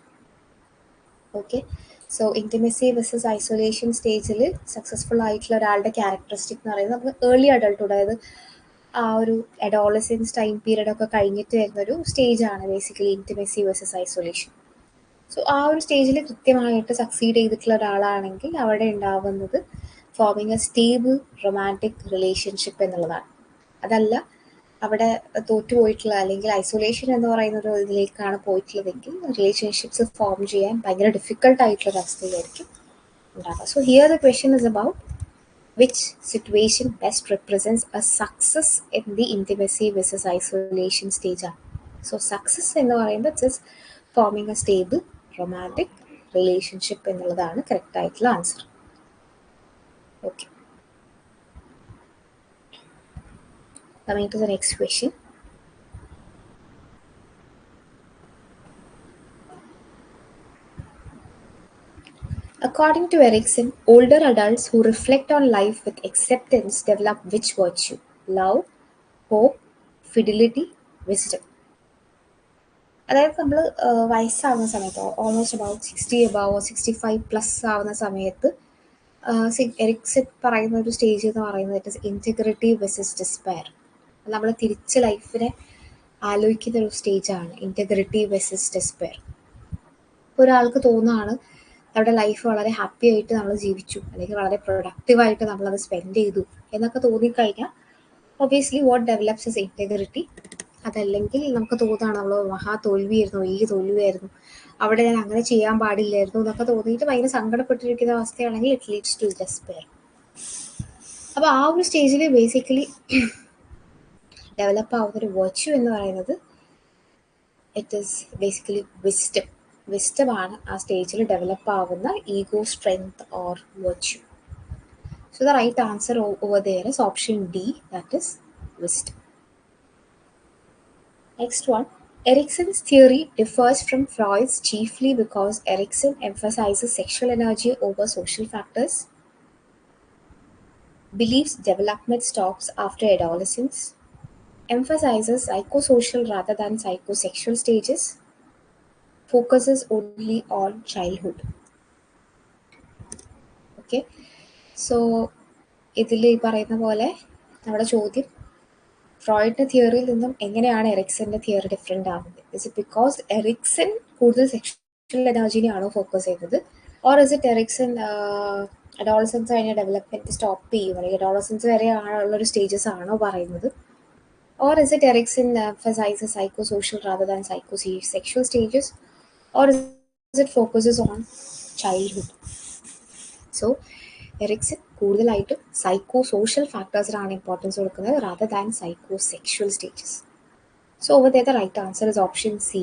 Okay, so intimacy versus isolation സ്റ്റേജിൽ successful ആയിട്ടുള്ള ഒരാളുടെ ക്യാരക്ടറിസ്റ്റിക് എന്ന് പറയുന്നത് നമുക്ക് ഏർലി അഡൾട്ട്ഹുഡ്, അതായത് ആ ഒരു അഡോളസൻസ് ടൈം പീരീഡ് ഒക്കെ കഴിഞ്ഞിട്ട് വരുന്നൊരു സ്റ്റേജാണ് basically intimacy versus isolation. So ആ ഒരു സ്റ്റേജിൽ കൃത്യമായിട്ട് സക്സീഡ് ചെയ്തിട്ടുള്ള ഒരാളാണെങ്കിൽ അവിടെ ഉണ്ടാവുന്നത് forming a stable romantic relationship എന്നുള്ളതാണ്. അതല്ല അവിടെ തോറ്റുപോയിട്ടുള്ള അല്ലെങ്കിൽ ഐസൊലേഷൻ എന്ന് പറയുന്ന ഒരു ഇതിലേക്കാണ് പോയിട്ടുള്ളതെങ്കിൽ റിലേഷൻഷിപ്സ് ഫോം ചെയ്യാൻ ഭയങ്കര ഡിഫിക്കൽട്ട് ആയിട്ടുള്ള ഒരു അവസ്ഥയിലായിരിക്കും ഉണ്ടാവുക. So here the question is about which situation best represents a success in the intimacy versus isolation stage ആണ്. സോ സക്സസ് എന്ന് പറയുമ്പോൾ it's forming a stable romantic relationship എന്നുള്ളതാണ് കറക്റ്റ് ആയിട്ടുള്ള answer. Okay, coming to the next question. According to Erikson, older adults who reflect on life with acceptance develop which virtue? Love, hope, fidelity, wisdom. അതായത് നമ്മൾ വയസ്സാവുന്ന സമയത്ത് almost about 60 above 65+ ആവുന്ന സമയത്ത് Ericsson പറയുന്ന ഒരു stage എന്ന് പറയുന്നത് it is integrity versus despair. നമ്മൾ തിരിച്ച് ലൈഫിനെ ആലോചിക്കുന്ന ഒരു സ്റ്റേജാണ് ഇൻറ്റഗ്രിറ്റി വെസസ് ഡിസ്പയർ. ഒരാൾക്ക് തോന്നുകയാണ് നമ്മുടെ ലൈഫ് വളരെ ഹാപ്പി ആയിട്ട് നമ്മൾ ജീവിച്ചു, അല്ലെങ്കിൽ വളരെ പ്രൊഡക്റ്റീവായിട്ട് നമ്മളത് സ്പെൻഡ് ചെയ്തു എന്നൊക്കെ തോന്നിക്കഴിഞ്ഞാൽ obviously what develops is integrity. അതല്ലെങ്കിൽ നമുക്ക് തോന്നുകയാണ് നമ്മൾ മഹാ തോൽവിയായിരുന്നു, ഈ തോൽവിയായിരുന്നു, അവിടെ ഞാൻ അങ്ങനെ ചെയ്യാൻ പാടില്ലായിരുന്നു എന്നൊക്കെ തോന്നിയിട്ട് ഭയങ്കര സങ്കടപ്പെട്ടിരിക്കുന്ന അവസ്ഥയാണെങ്കിൽ ഇറ്റ് ലീഡ്സ് ടു ഡെസ്പെയർ. അപ്പോൾ ആ ഒരു സ്റ്റേജിൽ ബേസിക്കലി ഡെവലപ്പ് ആവുന്നൊരു വെർച്യു എന്ന് പറയുന്നത് ഇറ്റ് ഈസ് ബേസിക്കലി വിസ്ഡം. വിസ്ഡമാണ് ആ സ്റ്റേജിൽ ഡെവലപ്പ് ആവുന്ന ego strength or virtue. So the right answer over there is option D, that is wisdom. Next one, Erikson's theory differs from Freud's chiefly because Erikson emphasizes sexual energy over social factors, believes development stops after adolescence, emphasizes psychosocial rather than psychosexual stages, focuses only on childhood. Okay, so ഇതിൽ ഈ പറയുന്ന പോലെ നമ്മുടെ ചോദ്യം ഫ്രോയിഡിന്റെ തിയറിയിൽ നിന്നും എങ്ങനെയാണ് എറിക്സന്റെ തിയറി ഡിഫറെൻ്റ് ആവുന്നത്? ഇസ് ഇറ്റ് ബിക്കോസ് എറിക്സൺ കൂടുതൽ സെക്ഷൽ എനർജിനെയാണോ ഫോക്കസ് ചെയ്യുന്നത്, or is it Erikson adolescence കഴിഞ്ഞ ഡെവലപ്മെന്റ് സ്റ്റോപ്പ് ചെയ്യും, അല്ലെങ്കിൽ അഡോളസൻസ് വരെ ഉള്ളൊരു സ്റ്റേജസ് ആണോ പറയുന്നത്, or is it Erikson emphasizes psychosocial rather than psychosexual stages, or is it focuses on childhood? So Erikson കൂടുതലായിട്ടും സൈക്കോ സോഷ്യൽ ഫാക്ടേഴ്സിനാണ് ഇമ്പോർട്ടൻസ് കൊടുക്കുന്നത് rather than psycho sexual stages. So over there the right answer is option C,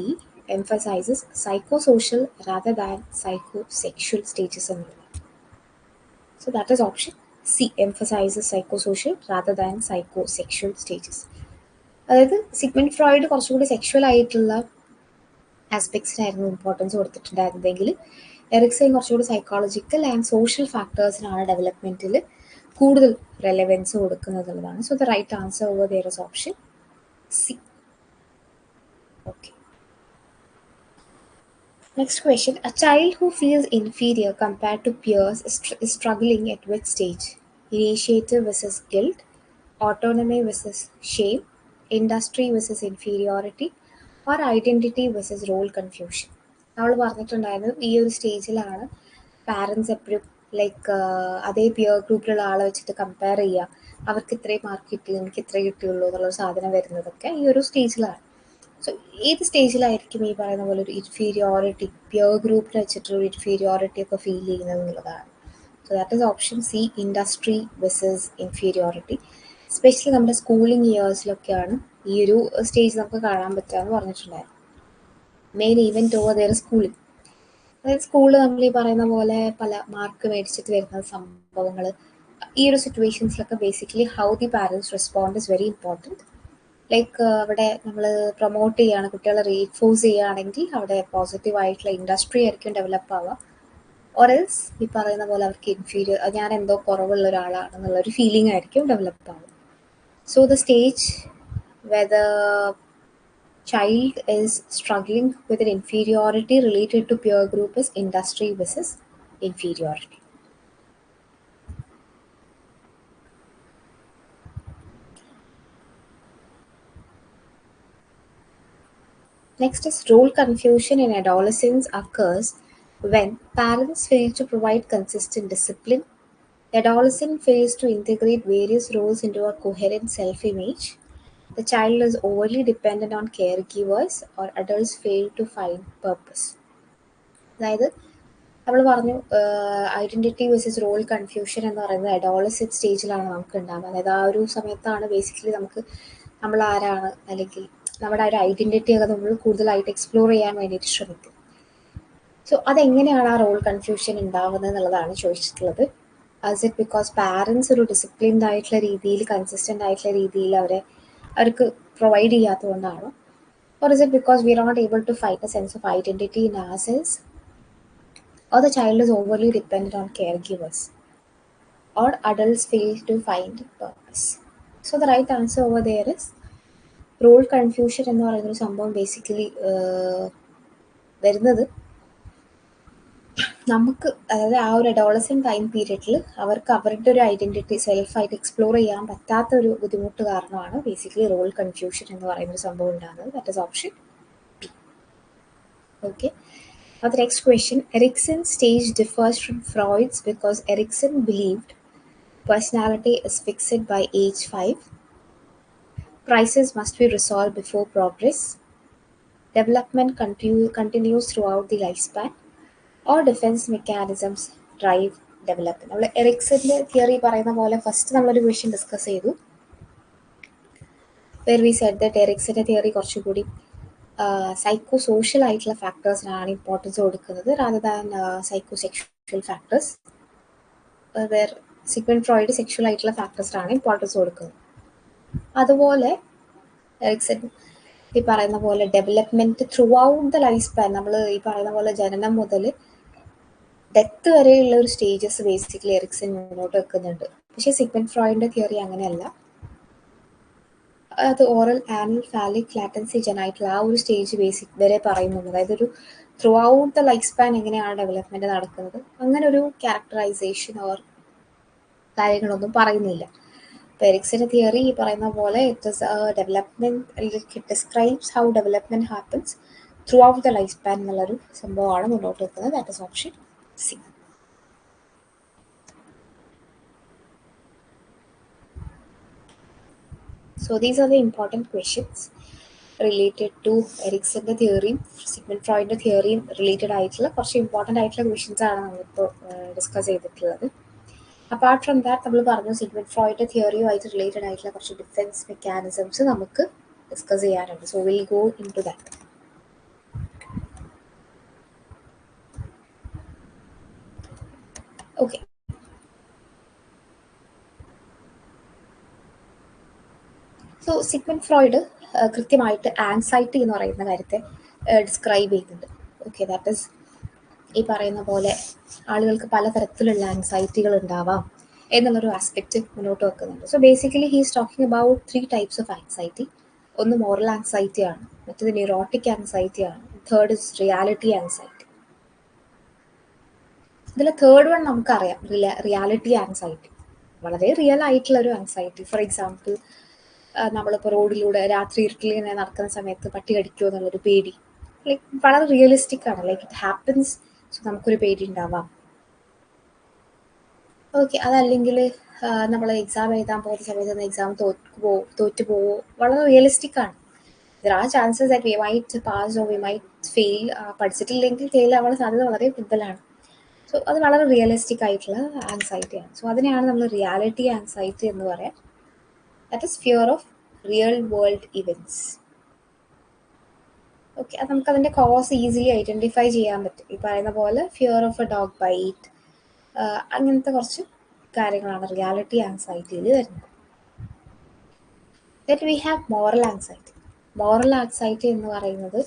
emphasizes psycho social rather than psycho sexual stages എന്നുള്ളത്. So that is option C, emphasizes psycho social rather than psycho sexual stages. അതായത് Sigmund Freud കുറച്ചുകൂടി sexual ആയിട്ടുള്ള ആസ്പെക്ട്സിനായിരുന്നു importance കൊടുത്തിട്ടുണ്ടായിരുന്നെങ്കിൽ Erikson കുറച്ചുകൂടി psychological and social ഫാക്ടേഴ്സിനാണ് ഡെവലപ്മെന്റിൽ കൂടുതൽ റെലവൻസ് കൊടുക്കുന്നത് എന്നുള്ളതാണ്. So the right answer over there is option C. Okay, next question. A child who feels inferior compared to peers is struggling at which stage? Initiative versus guilt, autonomy versus shame, industry versus inferiority, or identity versus role confusion? നമ്മൾ പറഞ്ഞിട്ടുണ്ടായിരുന്നു ഈ ഒരു സ്റ്റേജിലാണ് parents എപ്പോഴും like അതേ peer ഗ്രൂപ്പിലുള്ള ആളെ വെച്ചിട്ട് കമ്പയർ ചെയ്യുക, അവർക്ക് ഇത്രയും മാർക്ക് കിട്ടി എനിക്ക് ഇത്രേ കിട്ടിയുള്ളൂ എന്നുള്ളൊരു സാധനം വരുന്നതൊക്കെ ഈ ഒരു സ്റ്റേജിലാണ്. സോ ഏത് സ്റ്റേജിലായിരിക്കും ഈ പറയുന്ന പോലെ ഒരു ഇൻഫീരിയോറിറ്റി, പിയർ ഗ്രൂപ്പിൽ വെച്ചിട്ടൊരു ഇൻഫീരിയോറിറ്റി ഒക്കെ ഫീൽ ചെയ്യുന്നത് എന്നുള്ളതാണ്. So that is option C, industry versus inferiority. Especially നമ്മുടെ സ്കൂളിംഗ് ഇയേഴ്സിലൊക്കെയാണ് ഈ ഒരു സ്റ്റേജ് നമുക്ക് കാണാൻ പറ്റുക എന്ന് പറഞ്ഞിട്ടുണ്ടായിരുന്നു. മെയിൻ ഈവൻറ്റ് ഓവർ ദെയർ സ്കൂളിൽ, അതായത് സ്കൂളിൽ നമ്മൾ ഈ പറയുന്ന പോലെ പല മാർക്ക് മേടിച്ചിട്ട് വരുന്ന സംഭവങ്ങൾ, ഈ ഒരു സിറ്റുവേഷൻസിലൊക്കെ basically how the parents respond is very important. Like അവിടെ നമ്മൾ പ്രൊമോട്ട് ചെയ്യുകയാണ്, കുട്ടികളെ റീഇൻഫോഴ്സ് ചെയ്യുകയാണെങ്കിൽ അവിടെ പോസിറ്റീവായിട്ടുള്ള ഇൻഡസ്ട്രി ആയിരിക്കും ഡെവലപ്പ് ആവുക. ഓറൽസ് ഈ പറയുന്ന പോലെ അവർക്ക് ഇൻഫീരിയർ, ഞാൻ എന്തോ കുറവുള്ള ഒരാളാണെന്നുള്ളൊരു ഫീലിംഗ് ആയിരിക്കും ഡെവലപ്പ് ആവുക. So the stage where the child is struggling with an inferiority related to peer group is industry versus inferiority. Next is role confusion in adolescence occurs when parents fail to provide consistent discipline, the adolescent fails to integrate various roles into a coherent self-image, the child is overly dependent on caregivers, or adults fail to find purpose. അതായത് നമ്മൾ പറഞ്ഞു identity versus role confusion എന്ന് പറയുന്നത് adolescent സ്റ്റേജിലാണ് നമുക്ക് ഉണ്ടാകുക. അതായത് ആ ഒരു സമയത്താണ് ബേസിക്കലി നമുക്ക് നമ്മൾ ആരാണ്, അല്ലെങ്കിൽ നമ്മുടെ ആ ഒരു ഐഡൻറ്റിറ്റി ഒക്കെ നമ്മൾ കൂടുതലായിട്ട് എക്സ്പ്ലോർ ചെയ്യാൻ വേണ്ടിയിട്ട് ശ്രമിക്കും. സോ അതെങ്ങനെയാണ് ആ റോൾ കൺഫ്യൂഷൻ ഉണ്ടാവുന്നത് എന്നുള്ളതാണ് ചോദിച്ചിട്ടുള്ളത്. ആസ് ഇറ്റ് ബിക്കോസ് പാരൻസ് ഒരു ഡിസിപ്ലിൻഡ് ആയിട്ടുള്ള രീതിയിൽ, കൺസിസ്റ്റൻ്റ് ആയിട്ടുള്ള രീതിയിൽ അവർക്ക് പ്രൊവൈഡ് ചെയ്യാത്തതുകൊണ്ടാണോ, or is it because we are not able to find a sense of identity in ourselves, or the child is overly dependent on caregivers, or adults fail to find purpose. So the right answer over there is role confusion എന്ന് പറയുന്നൊരു സംഭവം basically വരുന്നത് നമുക്ക്, അതായത് ആ ഒരു adolescent time പീരിയഡിൽ അവർക്ക് അവരുടെ ഒരു ഐഡൻറ്റിറ്റി സെൽഫായിട്ട് എക്സ്പ്ലോർ ചെയ്യാൻ പറ്റാത്ത ഒരു ബുദ്ധിമുട്ട് കാരണമാണ് ബേസിക്കലി റോൾ കൺഫ്യൂഷൻ എന്ന് പറയുന്നൊരു സംഭവം ഉണ്ടാകുന്നത്. That is option B. Okay. Now the next question, Erikson's stage differs from Freud's because Erikson believed personality is fixed by age 5, crises must be resolved before progress, development continues throughout the lifespan, or defense mechanisms drive development. നമ്മൾ എറിക്സന്റെ theory പറയുന്ന പോലെ first നമ്മളൊരു question discuss ചെയ്തു, where we said that എറിക്സന്റെ theory കുറച്ചുകൂടി psycho social ആയിട്ടുള്ള ഫാക്ടേഴ്സിനാണ് importance കൊടുക്കുന്നത് rather than psycho sexual factors, where Sigmund Freud sexual ആയിട്ടുള്ള ഫാക്ടേഴ്സിനാണ് ഇമ്പോർട്ടൻസ് കൊടുക്കുന്നത്. അതുപോലെ എറിക്സൺ ഈ പറയുന്ന പോലെ development throughout the life span, നമ്മൾ ഈ പറയുന്ന പോലെ ജനനം മുതൽ ഡെത്ത് വരെയുള്ള ഒരു സ്റ്റേജസ് ബേസിക്കലി എറിക്സൺ മുന്നോട്ട് വെക്കുന്നുണ്ട്. പക്ഷേ സിഗ്മണ്ട് ഫ്രോയിഡിന്റെ തിയറി അങ്ങനെയല്ല. അത് ഓറൽ ആനൽ ഫാലിക് ലാറ്റൻസി ജനായിട്ടുള്ള ആ ഒരു സ്റ്റേജ് ബേസിക് വരെ പറയുന്നുണ്ട്. അതായത് ഒരു through out the life span എങ്ങനെയാണ് ഡെവലപ്മെന്റ് നടക്കുന്നത്, അങ്ങനെ ഒരു ക്യാരക്ടറൈസേഷൻ ഓർ കാര്യങ്ങളൊന്നും പറയുന്നില്ല. അപ്പോൾ എറിക്സന്റെ തിയറി ഈ പറയുന്ന പോലെ it is development, it describes how development happens throughout the life span എന്നുള്ളൊരു സംഭവമാണ് മുന്നോട്ട് വെക്കുന്നത്. That is option C. So these are the important questions related to എറിക്സന്റെ തിയറിയും സിഗ്മണ്ട് ഫ്രോയിഡിന്റെ തിയറിയും റിലേറ്റഡ് ആയിട്ടുള്ള കുറച്ച് ഇമ്പോർട്ടൻ്റ് ആയിട്ടുള്ള ക്വസ്റ്റ്യൻസ് ആണ് നമ്മളിപ്പോൾ ഡിസ്കസ് ചെയ്തിട്ടുള്ളത്. അപ്പാർട്ട് ഫ്രം ദാറ്റ് നമ്മൾ പറഞ്ഞു സിഗ്മണ്ട് ഫ്രോയിഡിന്റെ തിയറിയുമായിട്ട് റിലേറ്റഡ് ആയിട്ടുള്ള കുറച്ച് ഡിഫെൻസ് മെക്കാനിസംസ് നമുക്ക് ഡിസ്കസ് ചെയ്യാനുണ്ട്. So will go into that. Okay. So Sigmund Freud കൃത്യമായിട്ട് ആൻസൈറ്റി എന്ന് പറയുന്ന കാര്യത്തെ ഡിസ്ക്രൈബ് ചെയ്യുന്നുണ്ട്. ഓക്കെ, ദാറ്റ് ഈസ് ഈ പറയുന്ന പോലെ ആളുകൾക്ക് പലതരത്തിലുള്ള ആൻസൈറ്റികൾ ഉണ്ടാവാം എന്നുള്ളൊരു ആസ്പെക്റ്റ് മുന്നോട്ട് വെക്കുന്നുണ്ട്. So basically he's talking about 3 types of anxiety. ഒന്ന് മോറൽ ആൻസൈറ്റി ആണ്, മറ്റത് ന്യൂറോട്ടിക് ആൻസൈറ്റി ആണ്, തേർഡ് ഇസ് റിയാലിറ്റി ആൻസൈറ്റി. ഇതിൽ തേർഡ് വൺ നമുക്കറിയാം, റിയാലിറ്റി ആൻസൈറ്റി, വളരെ റിയൽ ആയിട്ടുള്ള ഒരു ആൻസൈറ്റി. ഫോർ എക്സാമ്പിൾ, നമ്മളിപ്പോൾ റോഡിലൂടെ രാത്രി ഇരുട്ടിൽ ഇങ്ങനെ നടക്കുന്ന സമയത്ത് പട്ടി കടിക്കുമോ എന്നുള്ളൊരു പേടി, ലൈക്ക് വളരെ റിയലിസ്റ്റിക് ആണ്, ലൈക്ക് ഇറ്റ് ഹാപ്പൻസ്. സോ നമുക്കൊരു പേടി ഉണ്ടാവാം. ഓക്കെ, അതല്ലെങ്കിൽ നമ്മൾ എക്സാം എഴുതാൻ പോകുന്ന സമയത്ത് എക്സാം തോറ്റു പോവോ, വളരെ റിയലിസ്റ്റിക് ആണ്. There are chances that we might pass or we might fail. പഠിച്ചിട്ടില്ലെങ്കിൽ ഫെയിൽ ആവാൻ സാധ്യത വളരെ കൂടുതലാണ്. സോ അത് വളരെ റിയലിസ്റ്റിക് ആയിട്ടുള്ള ആൻസൈറ്റിയാണ്. സോ അതിനെയാണ് നമ്മൾ റിയാലിറ്റി ആൻസൈറ്റി എന്ന് പറയാം. That is fear of real world events. Okay, അത് നമുക്കതിൻ്റെ കോസ് ഈസിലി ഐഡൻറ്റിഫൈ ചെയ്യാൻ പറ്റും. ഈ പറയുന്ന പോലെ fear of a dog bite, അങ്ങനത്തെ കുറച്ച് കാര്യങ്ങളാണ് റിയാലിറ്റി ആൻസൈറ്റിയിൽ വരുന്നത്. Then we have moral anxiety. Moral anxiety എന്ന് പറയുന്നത്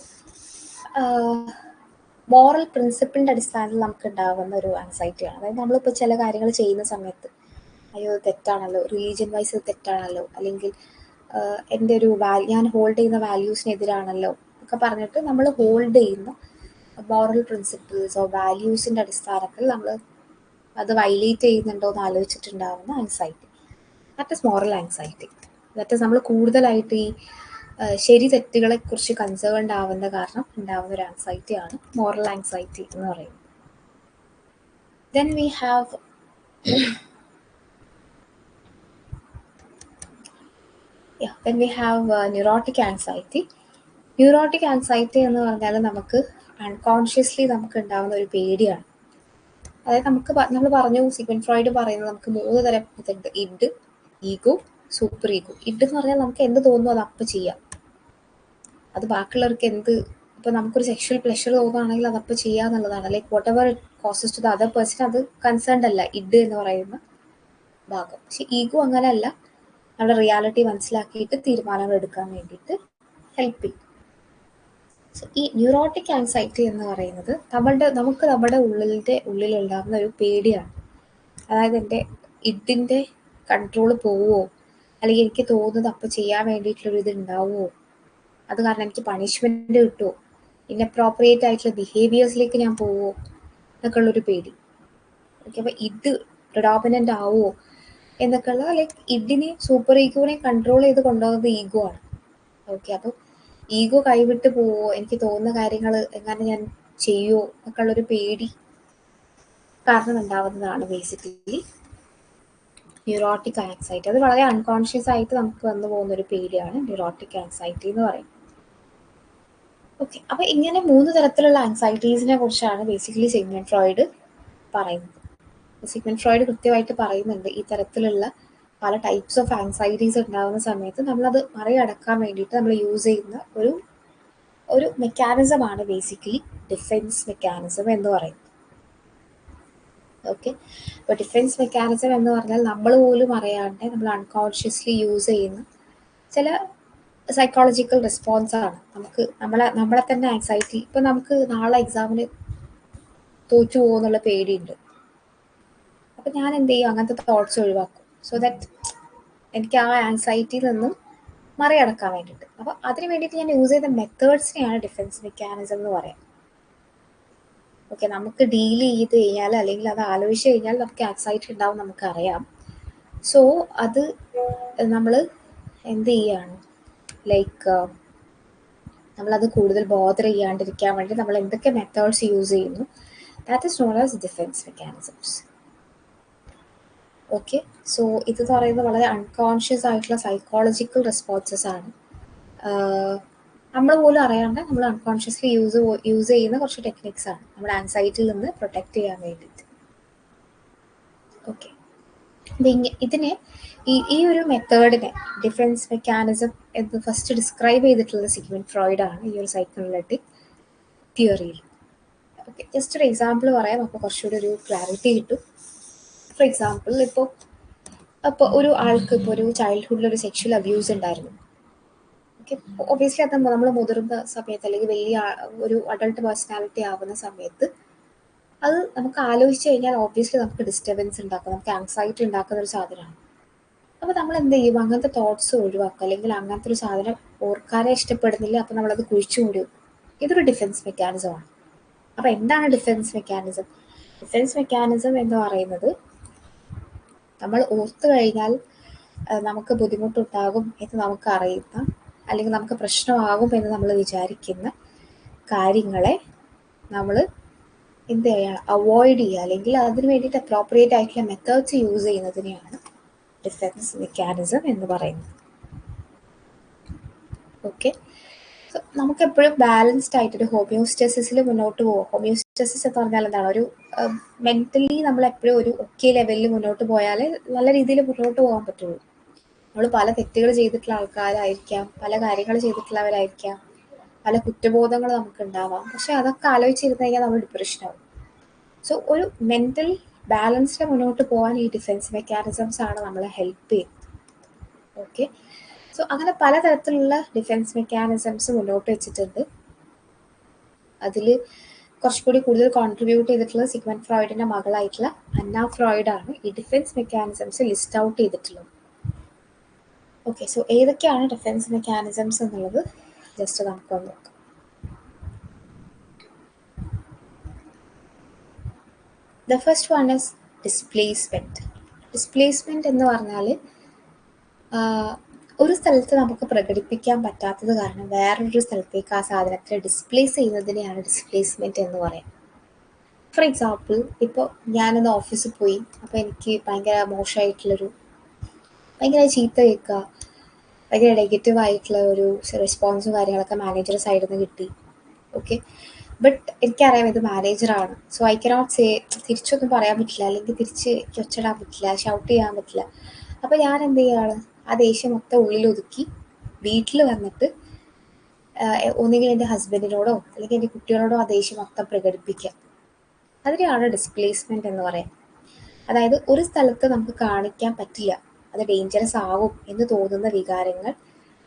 മോറൽ പ്രിൻസിപ്പിളിൻ്റെ അടിസ്ഥാനത്തിൽ നമുക്ക് ഉണ്ടാകുന്ന ഒരു ആൻസൈറ്റിയാണ്. അതായത് നമ്മളിപ്പോൾ ചില കാര്യങ്ങൾ ചെയ്യുന്ന സമയത്ത് അയ്യോ ഇത് തെറ്റാണല്ലോ, റിലീജിയൻ വൈസ് ഇത് തെറ്റാണല്ലോ, അല്ലെങ്കിൽ എൻ്റെ ഒരു ഞാൻ ഹോൾഡ് ചെയ്യുന്ന വാല്യൂസിനെതിരാണല്ലോ ഒക്കെ പറഞ്ഞിട്ട് നമ്മൾ ഹോൾഡ് ചെയ്യുന്ന മോറൽ പ്രിൻസിപ്പിൾസോ വാല്യൂസിൻ്റെ അടിസ്ഥാനത്തിൽ നമ്മൾ അത് വയലേറ്റ് ചെയ്യുന്നുണ്ടോ എന്ന് ആലോചിച്ചിട്ടുണ്ടാകുന്ന anxiety, that is moral anxiety. That is നമ്മൾ കൂടുതലായിട്ട് ഈ ശരി തെറ്റുകളെ കുറിച്ച് കൺസേൺഡ് ആവുന്ന കാരണം ഉണ്ടാവുന്ന ഒരു ആൻസൈറ്റിയാണ് മോറൽ ആൻസൈറ്റി എന്ന് പറയുന്നത്. Then we have neurotic anxiety. Neurotic anxiety എന്ന് പറഞ്ഞാൽ നമുക്ക് അൺകോൺഷ്യസ്ലി നമുക്ക് ഉണ്ടാകുന്ന ഒരു പേടിയാണ്. അതായത് നമ്മൾ പറഞ്ഞു, സിഗ്മണ്ട് ഫ്രോയിഡ് പറയുന്നത് നമുക്ക് 3 തരം ഇതുണ്ട്: id, ego, super ego. Id എന്ന് പറഞ്ഞാൽ നമുക്ക് എന്ത് തോന്നുന്നു അത് അപ്പം ചെയ്യാം, അത് ബാക്കിയുള്ളവർക്ക് ഇപ്പം നമുക്കൊരു സെക്ഷൽ പ്ലഷർ തോന്നുകയാണെങ്കിൽ അതപ്പം ചെയ്യുക എന്നുള്ളതാണ്. Like whatever it causes to the other person, അത് കൺസേൺഡ് അല്ല ഇഡ് എന്ന് പറയുന്ന ഭാഗം. പക്ഷെ ഈഗോ അങ്ങനെയല്ല, നമ്മുടെ റിയാലിറ്റി മനസ്സിലാക്കിയിട്ട് തീരുമാനങ്ങൾ എടുക്കാൻ വേണ്ടിയിട്ട് ഹെൽപ്പ് ചെയ്യും. സോ ഈ ന്യൂറോട്ടിക് ആൻസൈറ്റി എന്ന് പറയുന്നത് നമുക്ക് നമ്മുടെ ഉള്ളിലുണ്ടാകുന്ന ഒരു പേടിയാണ്. അതായത് എൻ്റെ ഇഡിൻ്റെ കൺട്രോൾ പോവുമോ, അല്ലെങ്കിൽ എനിക്ക് തോന്നുന്നത് അപ്പം ചെയ്യാൻ വേണ്ടിയിട്ടുള്ളൊരു ഇത് ഉണ്ടാവുമോ, അത് കാരണം എനിക്ക് പണിഷ്മെൻറ്റ് കിട്ടുമോ, ഇൻഅപ്രോപ്രിയേറ്റ് ആയിട്ടുള്ള ബിഹേവിയേഴ്സിലേക്ക് ഞാൻ പോവുമോ എന്നൊക്കെ ഉള്ളൊരു പേടി. ഓക്കെ, അപ്പോൾ ഇത് പ്രിഡോമിനൻ്റ് ആവുമോ എന്നൊക്കെ ഉള്ള, ലൈക്ക് ഇഡിനെ സൂപ്പർ ഈഗോനെ കൺട്രോൾ ചെയ്ത് കൊണ്ടുപോകുന്നത് ഈഗോ ആണ്. ഓക്കെ, അപ്പോൾ ഈഗോ കൈവിട്ട് പോവോ, എനിക്ക് തോന്നുന്ന കാര്യങ്ങൾ എങ്ങനെ ഞാൻ ചെയ്യുമോ എന്നൊക്കെ ഉള്ളൊരു പേടി കാരണം ഉണ്ടാവുന്നതാണ് ബേസിക്കലി ന്യൂറോട്ടിക് ആൻസൈറ്റി. അത് വളരെ അൺകോൺഷ്യസ് ആയിട്ട് നമുക്ക് വന്നു പോകുന്നൊരു പേടിയാണ് ന്യൂറോട്ടിക് ആൻസൈറ്റി എന്ന് പറയുന്നത്. ഓക്കെ, അപ്പോൾ ഇങ്ങനെ 3 തരത്തിലുള്ള ആൻസൈറ്റീസിനെ കുറിച്ചാണ് ബേസിക്കലി സിഗ്മണ്ട് ഫ്രോയിഡ് പറയുന്നത്. സിഗ്മണ്ട് ഫ്രോയിഡ് കൃത്യമായിട്ട് പറയുന്നുണ്ട് ഈ തരത്തിലുള്ള പല ടൈപ്സ് ഓഫ് ആൻസൈറ്റീസ് ഉണ്ടാകുന്ന സമയത്ത് നമ്മളത് മറികടക്കാൻ വേണ്ടിയിട്ട് നമ്മൾ യൂസ് ചെയ്യുന്ന ഒരു മെക്കാനിസമാണ് ബേസിക്കലി ഡിഫെൻസ് മെക്കാനിസം എന്ന് പറയുന്നത്. ഓക്കെ, അപ്പോൾ ഡിഫെൻസ് മെക്കാനിസം എന്ന് പറഞ്ഞാൽ നമ്മൾ പോലും അറിയാണ്ട് നമ്മൾ അൺകോൺഷ്യസ്ലി യൂസ് ചെയ്യുന്ന ചില സൈക്കോളജിക്കൽ റെസ്പോൺസാണ്. നമ്മളെ തന്നെ ആൻസൈറ്റി, ഇപ്പം നമുക്ക് നാളെ എക്സാമിന് തോറ്റു പോകുമെന്നുള്ള പേടിയുണ്ട്, അപ്പം ഞാൻ എന്ത് ചെയ്യും, അങ്ങനത്തെ തോട്ട്സ് ഒഴിവാക്കും, സോ ദാറ്റ് എനിക്ക് ആ ആൻസൈറ്റിയിൽ നിന്നും മറികടക്കാൻ വേണ്ടിയിട്ട്. അപ്പോൾ അതിന് വേണ്ടിയിട്ട് ഞാൻ യൂസ് ചെയ്ത മെത്തേഡ്സിനെയാണ് ഡിഫെൻസ് മെക്കാനിസം എന്ന് പറയാം. ഓക്കെ, നമുക്ക് ഡീൽ ചെയ്ത് കഴിഞ്ഞാൽ അല്ലെങ്കിൽ അത് ആലോചിച്ച് കഴിഞ്ഞാൽ നമുക്ക് ആൻസൈറ്റി ഉണ്ടാവും നമുക്കറിയാം. സോ അത് നമ്മൾ എന്ത് ചെയ്യുകയാണ്, ലൈക്ക് നമ്മളത് കൂടുതൽ ബോദർ ചെയ്യാണ്ടിരിക്കാൻ വേണ്ടി നമ്മൾ എന്തൊക്കെ മെത്തേഡ്സ് യൂസ് ചെയ്യുന്നു, that is known as defence mechanisms. Okay, so ഇതെന്ന് പറയുന്നത് വളരെ അൺകോൺഷ്യസ് ആയിട്ടുള്ള സൈക്കോളജിക്കൽ റെസ്പോൺസസ് ആണ്. നമ്മൾ പോലും അറിയാണ്ട് നമ്മൾ അൺകോൺഷ്യസ്ലി യൂസ് ചെയ്യുന്ന കുറച്ച് ടെക്നിക്സ് ആണ് നമ്മുടെ ആൻസൈറ്റിയിൽ നിന്ന് പ്രൊട്ടക്റ്റ് ചെയ്യാൻ വേണ്ടിയിട്ട്. ഓക്കെ, ഇതിനെ ഈ ഒരു മെത്തേഡിനെ ഡിഫെൻസ് മെക്കാനിസം എന്ന് ഫസ്റ്റ് ഡിസ്ക്രൈബ് ചെയ്തിട്ടുള്ളത് സിഗ്മണ്ട് ഫ്രോയിഡ് ആണ് ഈ ഒരു സൈക്കോഅനലിറ്റിക് തിയറിയിൽ. ഓക്കെ, ജസ്റ്റ് ഒരു എക്സാമ്പിൾ പറയാം, അപ്പോൾ കുറച്ചുകൂടി ഒരു ക്ലാരിറ്റി കിട്ടും. ഫോർ എക്സാമ്പിൾ, അപ്പോൾ ഒരു ആൾക്ക് ഇപ്പോൾ ഒരു ചൈൽഡ്ഹുഡിൽ ഒരു സെക്ഷൽ അബ്യൂസ് ഉണ്ടായിരുന്നു. ഓക്കെ, ഒബിയസ്ലി അത് നമ്മൾ മുതിർന്ന സമയത്ത് അല്ലെങ്കിൽ വലിയ ഒരു അഡൾട്ട് പേഴ്സണാലിറ്റി ആവുന്ന സമയത്ത് അത് നമുക്ക് ആലോചിച്ച് കഴിഞ്ഞാൽ ഓബ്വിയസ്ലി നമുക്ക് ഡിസ്റ്റർബൻസ് ഉണ്ടാക്കും, നമുക്ക് ആൻസൈറ്റി ഉണ്ടാക്കുന്ന ഒരു സാധനമാണ്. അപ്പോൾ നമ്മൾ എന്ത് ചെയ്യും, അങ്ങനത്തെ തോട്ട്സ് ഒഴിവാക്കുക, അല്ലെങ്കിൽ അങ്ങനത്തെ ഒരു സാധനം ഓർക്കാനേ ഇഷ്ടപ്പെടുന്നില്ല, അപ്പോൾ നമ്മളത് കുഴിച്ചു മൂടി വെക്കും. ഇതൊരു ഡിഫെൻസ് മെക്കാനിസമാണ്. അപ്പോൾ എന്താണ് ഡിഫെൻസ് മെക്കാനിസം? ഡിഫെൻസ് മെക്കാനിസം എന്ന് പറയുന്നത് നമ്മൾ ഓർത്തു കഴിഞ്ഞാൽ നമുക്ക് ബുദ്ധിമുട്ടുണ്ടാകും എന്ന് നമുക്ക് അറിയുന്ന, അല്ലെങ്കിൽ നമുക്ക് പ്രശ്നമാകും എന്ന് നമ്മൾ വിചാരിക്കുന്ന കാര്യങ്ങളെ നമ്മൾ എന്ത് ചെയ്യുക, അവോയ്ഡ് ചെയ്യുക, അല്ലെങ്കിൽ അതിന് വേണ്ടിയിട്ട് അപ്രോപ്രിയേറ്റ് ആയിട്ടുള്ള മെത്തേഡ്സ് യൂസ് ചെയ്യുന്നതിനെയാണ് ഡിഫെൻസ് മെക്കാനിസം എന്ന് പറയുന്നത്. ഓക്കെ, സോ നമുക്കെപ്പോഴും ബാലൻസ്ഡ് ആയിട്ടൊരു ഹോമിയോസ്റ്റസിസിൽ മുന്നോട്ട് പോകും. ഹോമിയോസ്റ്റസിസ് എന്ന് പറഞ്ഞാൽ എന്താണ്, ഒരു മെൻ്റലി നമ്മളെപ്പോഴും ഒരു ഒക്കേ ലെവലിൽ മുന്നോട്ട് പോയാലേ നല്ല രീതിയിൽ മുന്നോട്ട് പോകാൻ പറ്റുള്ളൂ. നമ്മൾ പല തെറ്റുകൾ ചെയ്തിട്ടുള്ള ആൾക്കാരായിരിക്കാം, പല കാര്യങ്ങൾ ചെയ്തിട്ടുള്ളവരായിരിക്കാം, പല കുറ്റബോധങ്ങൾ നമുക്ക് ഉണ്ടാവാം, പക്ഷെ അതൊക്കെ ആലോചിച്ചിരുന്ന് കഴിഞ്ഞാൽ നമ്മൾ ഡിപ്രഷനാവും. സോ ഒരു മെൻ്റൽ ബാലൻസ്ഡ് മുന്നോട്ട് പോകാൻ ഈ ഡിഫെൻസ് മെക്കാനിസംസ് ആണ് നമ്മളെ ഹെൽപ്പ് ചെയ്യുന്നത്. ഓക്കെ, സോ അങ്ങനെ പലതരത്തിലുള്ള ഡിഫെൻസ് മെക്കാനിസംസ് മുന്നോട്ട് വെച്ചിട്ടുണ്ട്. അതിൽ കുറച്ചുകൂടി കൂടുതൽ കോൺട്രിബ്യൂട്ട് ചെയ്തിട്ടുള്ളത് സിഗ്മണ്ട് ഫ്രോയിഡിൻ്റെ മകളായിട്ടുള്ള അന്ന ഫ്രോയിഡാണ് ഈ ഡിഫെൻസ് മെക്കാനിസംസ് ലിസ്റ്റ് ഔട്ട് ചെയ്തിട്ടുള്ളത്. ഓക്കെ, സോ ഏതൊക്കെയാണ് ഡിഫെൻസ് മെക്കാനിസംസ് എന്നുള്ളത് ജസ്റ്റ് നമുക്കൊന്ന് നോക്കാം. The first one is displacement. Displacement എന്ന് പറഞ്ഞാൽ ഒരു സ്ഥലത്ത് നമുക്ക് പ്രകടിപ്പിക്കാൻ പറ്റാത്തത് കാരണം വേറൊരു സ്ഥലത്തേക്ക് ആ സാധനത്തെ ഡിസ്പ്ലേസ് ചെയ്യുന്നതിനെയാണ് ഡിസ്പ്ലേസ്മെൻറ്റ് എന്ന് പറയാം. ഫോർ എക്സാമ്പിൾ, ഇപ്പോൾ ഞാനൊന്ന് ഓഫീസിൽ പോയി, അപ്പോൾ എനിക്ക് ഭയങ്കര മോശമായിട്ടുള്ളൊരു ഭയങ്കര ചീത്ത കേൾക്കുക, ഭയങ്കര നെഗറ്റീവായിട്ടുള്ള ഒരു റെസ്പോൺസും കാര്യങ്ങളൊക്കെ മാനേജർ സൈഡിൽ നിന്ന് കിട്ടി. ഓക്കെ, ബട്ട് എനിക്കറിയാം ഇത് മാനേജറാണ്, സോ ഐ കനോട്ട് സേ, തിരിച്ചൊന്നും പറയാൻ പറ്റില്ല, അല്ലെങ്കിൽ തിരിച്ച് ഒച്ചടാൻ പറ്റില്ല, ഷൗട്ട് ചെയ്യാൻ പറ്റില്ല. അപ്പോൾ ഞാൻ എന്ത് ചെയ്യുകയാണ്, ആ ദേഷ്യം മൊത്തം ഉള്ളിലൊതുക്കി വീട്ടിൽ വന്നിട്ട് ഒന്നുകിൽ എൻ്റെ ഹസ്ബൻഡിനോടോ അല്ലെങ്കിൽ എൻ്റെ കുട്ടികളോടോ ആ ദേഷ്യം മൊത്തം പ്രകടിപ്പിക്കുക. അതിനെയാണ് ഡിസ്പ്ലേസ്മെൻറ്റ് എന്ന് പറയാം. അതായത് ഒരു സ്ഥലത്ത് നമുക്ക് കാണിക്കാൻ പറ്റില്ല, അത് ഡേഞ്ചറസ് ആവും എന്ന് തോന്നുന്ന വികാരങ്ങൾ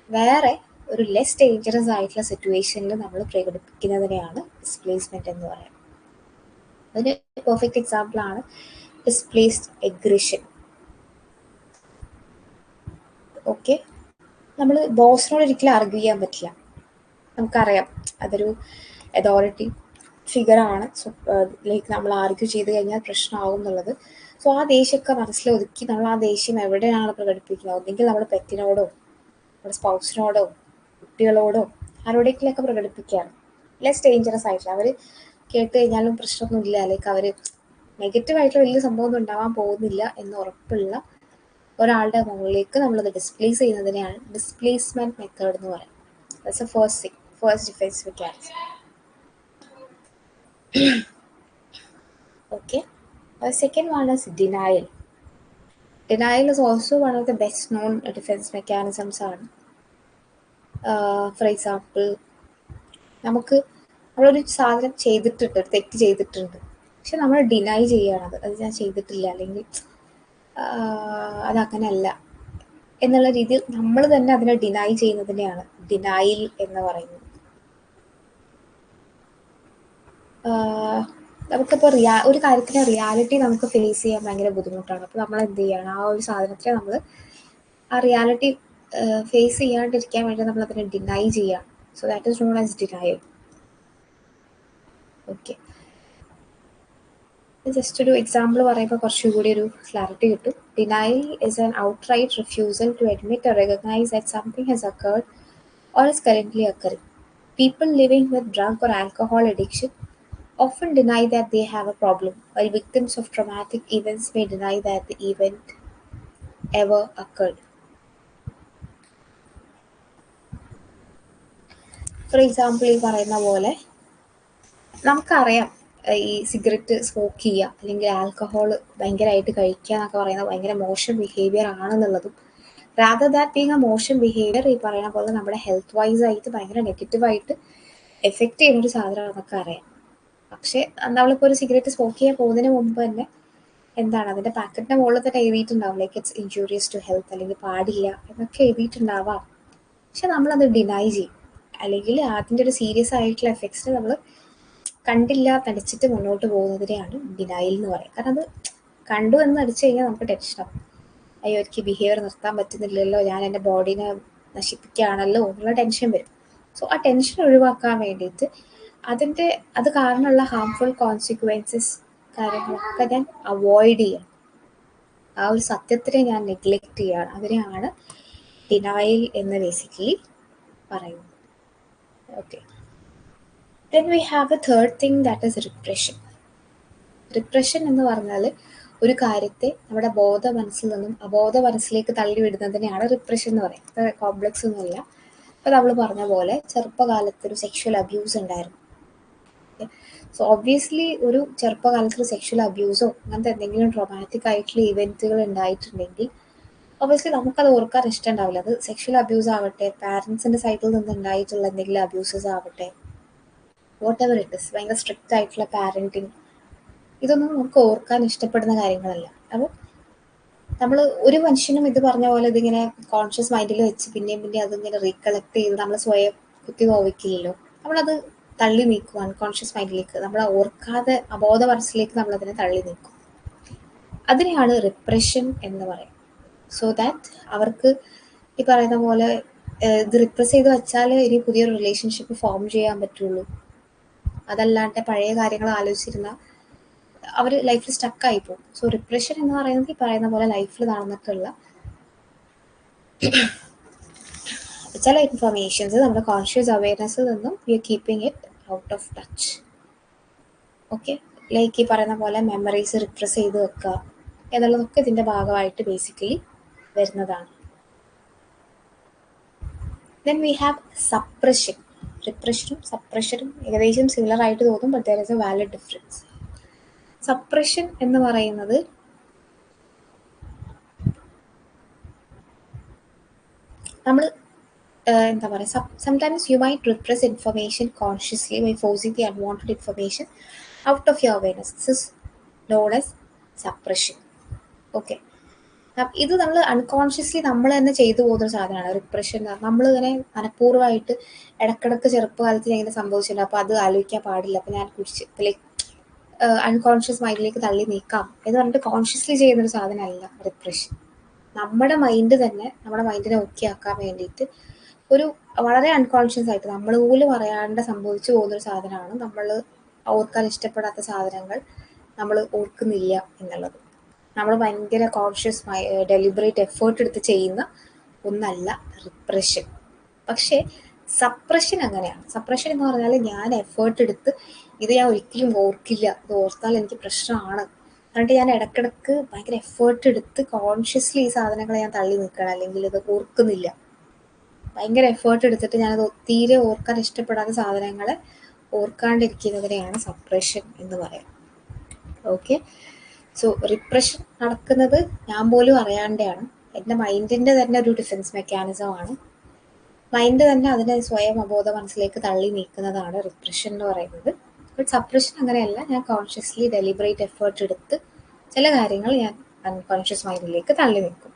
വേറെ ഒരു ലെസ് ഡേഞ്ചറസ് ആയിട്ടുള്ള സിറ്റുവേഷനിൽ നമ്മൾ പ്രകടിപ്പിക്കുന്നതിനെയാണ് ഡിസ്പ്ലേസ്മെൻറ്റ് എന്ന് പറയാം. അതിന് പെർഫെക്റ്റ് എക്സാമ്പിളാണ് ഡിസ്പ്ലേസ്ഡ് എഗ്രിഷൻ. ഓക്കെ, നമ്മൾ ബോസിനോട് ഒരിക്കലും ആർഗ്യൂ ചെയ്യാൻ പറ്റില്ല, നമുക്കറിയാം അതൊരു അതോറിറ്റി ഫിഗറാണ്. സോ ലൈക്ക് നമ്മൾ ആർഗ്യൂ ചെയ്ത് കഴിഞ്ഞാൽ പ്രശ്നമാകും എന്നുള്ളത്. സോ ആ ദേഷ്യമൊക്കെ മനസ്സിലൊതുക്കി നമ്മൾ ആ ദേഷ്യം എവിടെയാണ് പ്രകടിപ്പിക്കുന്നത്, ഒന്നെങ്കിൽ നമ്മൾ പെറ്റിനോടോ നമ്മുടെ സ്പൗസിനോടോ കുട്ടികളോടോ ആരോടെങ്കിലൊക്കെ പ്രകടിപ്പിക്കുകയാണ്. ലെസ് ഡേഞ്ചറസ് ആയിട്ടില്ല, അവർ കേട്ട് കഴിഞ്ഞാലും പ്രശ്നമൊന്നുമില്ല, അല്ലെങ്കിൽ അവർ നെഗറ്റീവായിട്ടുള്ള വലിയ സംഭവമൊന്നും ഉണ്ടാവാൻ പോകുന്നില്ല എന്ന് ഉറപ്പുള്ള ഒരാളുടെ മുകളിലേക്ക് നമ്മളത് ഡിസ്പ്ലേസ് ചെയ്യുന്നതിനെയാണ് ഡിസ്പ്ലേസ്മെൻറ്റ് മെത്തേഡ് എന്ന് പറയുന്നത്. That's A first thing, first defence mechanism. Okay, the second one is denial. Denial is also one of the best known defense mechanisms. For example, നമ്മളൊരു സാധനം ചെയ്തിട്ടുണ്ട്, ഒരു തെറ്റ് ചെയ്തിട്ടുണ്ട്, പക്ഷെ നമ്മൾ ഡിനൈ ചെയ്യുകയാണത്, അത് ഞാൻ ചെയ്തിട്ടില്ല, അല്ലെങ്കിൽ അതങ്ങനെയല്ല എന്നുള്ള രീതിയിൽ നമ്മൾ തന്നെ അതിനെ ഡിനൈ ചെയ്യുന്നതിനെയാണ് ഡിനൈൽ എന്ന് പറയുന്നത്. നമുക്കിപ്പോൾ ഒരു കാര്യത്തിൻ്റെ റിയാലിറ്റി നമുക്ക് ഫേസ് ചെയ്യാൻ ഭയങ്കര ബുദ്ധിമുട്ടാണ്. അപ്പോൾ നമ്മൾ എന്ത് ചെയ്യണം, ആ ഒരു സാധനത്തെ നമ്മൾ ആ റിയാലിറ്റി ഫേസ് ചെയ്യാണ്ടിരിക്കാൻ വേണ്ടി നമ്മൾ അതിനെ ഡിനൈ ചെയ്യാണ്. So that is known as denial. Okay, just ഒരു എക്സാമ്പിൾ പറയുമ്പോൾ കുറച്ചുകൂടി ഒരു ക്ലാരിറ്റി കിട്ടും. Denial is an outright refusal to admit or recognize that something has occurred or is currently occurring. People living with drug or alcohol addiction often deny that they have a problem, while victims of traumatic events may deny that the event ever occurred. For example, ഈ പറയുന്ന പോലെ നമുക്കറിയാം ഈ cigarette smoke ചെയ്യുക അല്ലെങ്കിൽ alcohol ഭയങ്കരമായിട്ട് കഴിക്കുക എന്നൊക്കെ പറയുന്നത് ഭയങ്കര മോശം ബിഹേവിയർ ആണെന്നുള്ളതും, റാദർ ദാറ്റ് ബീങ് എ മോശം ബിഹേവിയർ ഈ പറയുന്ന പോലെ നമ്മുടെ ഹെൽത്ത് വൈസ് ആയിട്ട് ഭയങ്കര നെഗറ്റീവായിട്ട് എഫക്റ്റ് ചെയ്യുന്നൊരു സാധനമാണെന്നൊക്കെ അറിയാം. പക്ഷേ നമ്മളിപ്പോൾ ഒരു സിഗരറ്റ് സ്മോക്ക് ചെയ്യാൻ പോകുന്നതിന് മുമ്പ് തന്നെ എന്താണ് അതിൻ്റെ പാക്കറ്റിൻ്റെ മുകളിൽ തന്നെ എഴുതിയിട്ടുണ്ടാവും, like it's injurious to health, അല്ലെങ്കിൽ പാടില്ല എന്നൊക്കെ എഴുതിയിട്ടുണ്ടാവാം. പക്ഷെ നമ്മളത് ഡിനൈ ചെയ്യും, അല്ലെങ്കിൽ അതിൻ്റെ ഒരു സീരിയസ് ആയിട്ടുള്ള എഫക്ട്സ് നമ്മൾ കണ്ടില്ല നടിച്ചിട്ട് മുന്നോട്ട് പോകുന്നതിനെയാണ് ഡിനൈൽ എന്ന് പറയുക. കാരണം അത് കണ്ടു എന്ന് നടിച്ചു കഴിഞ്ഞാൽ നമുക്ക് ടെൻഷനാവും, അയ്യോ എനിക്ക് ബിഹേവിയർ നിർത്താൻ പറ്റുന്നില്ലല്ലോ, ഞാൻ എൻ്റെ ബോഡീനെ നശിപ്പിക്കുകയാണല്ലോ എന്നുള്ള ടെൻഷൻ വരും. സോ ആ ടെൻഷൻ ഒഴിവാക്കാൻ വേണ്ടിയിട്ട് അത് കാരണമുള്ള ഹാംഫുൾ കോൺസിക്വൻസസ് കാര്യങ്ങളൊക്കെ ഞാൻ അവോയ്ഡ് ചെയ്യണം, ആ ഒരു സത്യത്തിനെ ഞാൻ നെഗ്ലെക്റ്റ് ചെയ്യുകയാണ്. അതിനെയാണ് ഡിനയൽ എന്ന് ബേസിക്കലി പറയുന്നത്. Okay, then we have the third thing, that is repression. Repression എന്ന് പറഞ്ഞാൽ ഒരു കാര്യത്തെ നമ്മുടെ ബോധ മനസ്സിൽ നിന്നും അബോധ മനസ്സിലേക്ക് തള്ളി വിടുന്നതിനെയാണ് റിപ്രഷൻ എന്ന് പറയുന്നത്. അത് കോംപ്ലക്സ് ഒന്നുമില്ല. അപ്പോൾ നമ്മൾ പറഞ്ഞ പോലെ ചെറുപ്പകാലത്ത് ഒരു സെക്ഷൽ അബ്യൂസ് ഉണ്ടായിരുന്നു. സോ ഒബ്വിയസ്ലി ഒരു ചെറുപ്പകാലത്ത് ഒരു സെക്ഷൽ അബ്യൂസോ അങ്ങനത്തെ എന്തെങ്കിലും ട്രോമാറ്റിക് ആയിട്ടുള്ള ഇവൻറ്റുകൾ ഉണ്ടായിട്ടുണ്ടെങ്കിൽ ഒബ്വിയസ്ലി നമുക്കത് ഓർക്കാൻ ഇഷ്ടമുണ്ടാവില്ല. അത് സെക്ഷൽ അബ്യൂസ് ആവട്ടെ, പാരൻസിൻ്റെ സൈഡിൽ നിന്ന് ഉണ്ടായിട്ടുള്ള എന്തെങ്കിലും അബ്യൂസസ് ആവട്ടെ, വാട്ട് എവർ ഇറ്റ് ഇസ്, ഭയങ്കര സ്ട്രിക്റ്റ് ആയിട്ടുള്ള പാരൻറ്റിങ് ഇതൊന്നും നമുക്ക് ഓർക്കാൻ ഇഷ്ടപ്പെടുന്ന കാര്യങ്ങളല്ല. അപ്പോൾ നമ്മൾ ഒരു മനുഷ്യനും ഇത് പറഞ്ഞ പോലെ ഇതിങ്ങനെ കോൺഷ്യസ് മൈൻഡിൽ വെച്ച് പിന്നെയും പിന്നെ അതിങ്ങനെ റീകളക്ട് ചെയ്ത് നമ്മൾ സ്വയം കുത്തി നോവിക്കില്ലല്ലോ. നമ്മളത് തള്ളി നീക്കും അൺകോൺഷ്യസ് മൈൻഡിലേക്ക്, നമ്മൾ ഓർക്കാതെ അബോധ മനസ്സിലേക്ക് നമ്മളതിനെ തള്ളി നീക്കും. അതിനെയാണ് റിപ്രഷൻ എന്ന് പറയുന്നത്. സോ ദാറ്റ് അവർക്ക് ഈ പറയുന്ന പോലെ ഇത് റിപ്രസ് ചെയ്ത് വെച്ചാൽ ഇനി പുതിയൊരു റിലേഷൻഷിപ്പ് ഫോം ചെയ്യാൻ പറ്റുള്ളൂ. അതല്ലാണ്ട് പഴയ കാര്യങ്ങൾ ആലോചിച്ചിരുന്ന അവർ ലൈഫിൽ സ്റ്റക്കായി പോകും. സോ റിപ്രഷൻ എന്ന് പറയുന്നത് ഈ പറയുന്ന പോലെ ലൈഫിൽ നടന്നിട്ടുള്ള ചില ഇൻഫർമേഷൻസ് നമ്മുടെ കോൺഷ്യസ് അവയർനെസ്സിൽ നിന്നും we are keeping it out of touch. Okay, like ഈ പറയുന്ന പോലെ മെമ്മറീസ് റിപ്രസ് ചെയ്ത് വെക്കുക എന്നുള്ളതൊക്കെ ഇതിൻ്റെ ഭാഗമായിട്ട് ബേസിക്കലി വരുന്നതാണ്. Then we have suppression. റിപ്രഷനും സപ്രഷനും ഏകദേശം സിമിലർ ആയിട്ട് തോന്നും, but there is a valid difference. Suppression എന്ന് പറയുന്നത് നമ്മൾ എന്താ പറയുക, sometimes you might repress information consciously by forcing the unwanted information out of your awareness. This is known as suppression. Okay, ഇത് നമ്മൾ അൺകോൺഷ്യസ്ലി നമ്മൾ തന്നെ ചെയ്തു പോകുന്ന സാധനമാണ് റിപ്രഷൻ. നമ്മൾ ഇങ്ങനെ മനഃപൂർവ്വമായിട്ട് ഇടക്കിടക്ക് ചെറുപ്പകാലത്ത് ഇങ്ങനെ സംഭവിച്ചില്ല, അപ്പോൾ അത് ആലോചിക്കാൻ പാടില്ല, അപ്പോൾ ഞാൻ കുറിച്ച് ലൈക്ക് അൺകോൺഷ്യസ് മൈൻഡിലേക്ക് തള്ളി നീക്കാം എന്ന് പറഞ്ഞിട്ട് കോൺഷ്യസ്ലി ചെയ്യുന്നൊരു സാധനമല്ല റിപ്രഷൻ. നമ്മുടെ മൈൻഡ് തന്നെ നമ്മുടെ മൈൻഡിനെ ഓക്കെ ആക്കാൻ വേണ്ടിയിട്ട് ഒരു വളരെ അൺകോൺഷ്യസ് ആയിട്ട് നമ്മൾ പോലും അറിയാണ്ട് സംഭവിച്ചു പോകുന്നൊരു സാധനമാണ് നമ്മൾ ഓർക്കാൻ ഇഷ്ടപ്പെടാത്ത സാധനങ്ങൾ നമ്മൾ ഓർക്കുന്നില്ല എന്നുള്ളത്. നമ്മൾ ഭയങ്കര കോൺഷ്യസ് ഡെലിബറേറ്റ് എഫേർട്ട് എടുത്ത് ചെയ്യുന്ന ഒന്നല്ല റിപ്രഷൻ. പക്ഷേ സപ്രഷൻ അങ്ങനെയാണ്. സപ്രഷൻ എന്ന് പറഞ്ഞാൽ ഞാൻ എഫേർട്ട് എടുത്ത് ഇത് ഞാൻ ഒരിക്കലും ഓർക്കില്ല, ഇത് ഓർത്താൽ എനിക്ക് പ്രശ്നമാണ് എന്നിട്ട് ഞാൻ ഇടക്കിടക്ക് ഭയങ്കര എഫേർട്ട് എടുത്ത് കോൺഷ്യസ്ലി ഈ സാധനങ്ങളെ ഞാൻ തള്ളി നിൽക്കണം, അല്ലെങ്കിൽ ഇത് ഓർക്കുന്നില്ല. ഭയങ്കര എഫേർട്ട് എടുത്തിട്ട് ഞാനത് തീരെ ഓർക്കാൻ ഇഷ്ടപ്പെടാത്ത സാധനങ്ങളെ ഓർക്കാണ്ടിരിക്കുന്നതിനെയാണ് സപ്രഷൻ എന്ന് പറയുന്നത്. ഓക്കെ, സോ റിപ്രഷൻ നടക്കുന്നത് ഞാൻ പോലും അറിയാണ്ടാണ്. എൻ്റെ മൈൻഡിൻ്റെ തന്നെ ഒരു ഡിഫെൻസ് മെക്കാനിസമാണ്. മൈൻഡ് തന്നെ അതിനെ സ്വയം അബോധ മനസ്സിലേക്ക് തള്ളി നീക്കുന്നതാണ് റിപ്രഷൻ എന്ന് പറയുന്നത്. ബട്ട് സപ്രഷൻ അങ്ങനെയല്ല. ഞാൻ കോൺഷ്യസ്ലി ഡെലിബറേറ്റ് എഫേർട്ട് എടുത്ത് ചില കാര്യങ്ങൾ ഞാൻ അൺകോൺഷ്യസ് മൈൻഡിലേക്ക് തള്ളി നിൽക്കും.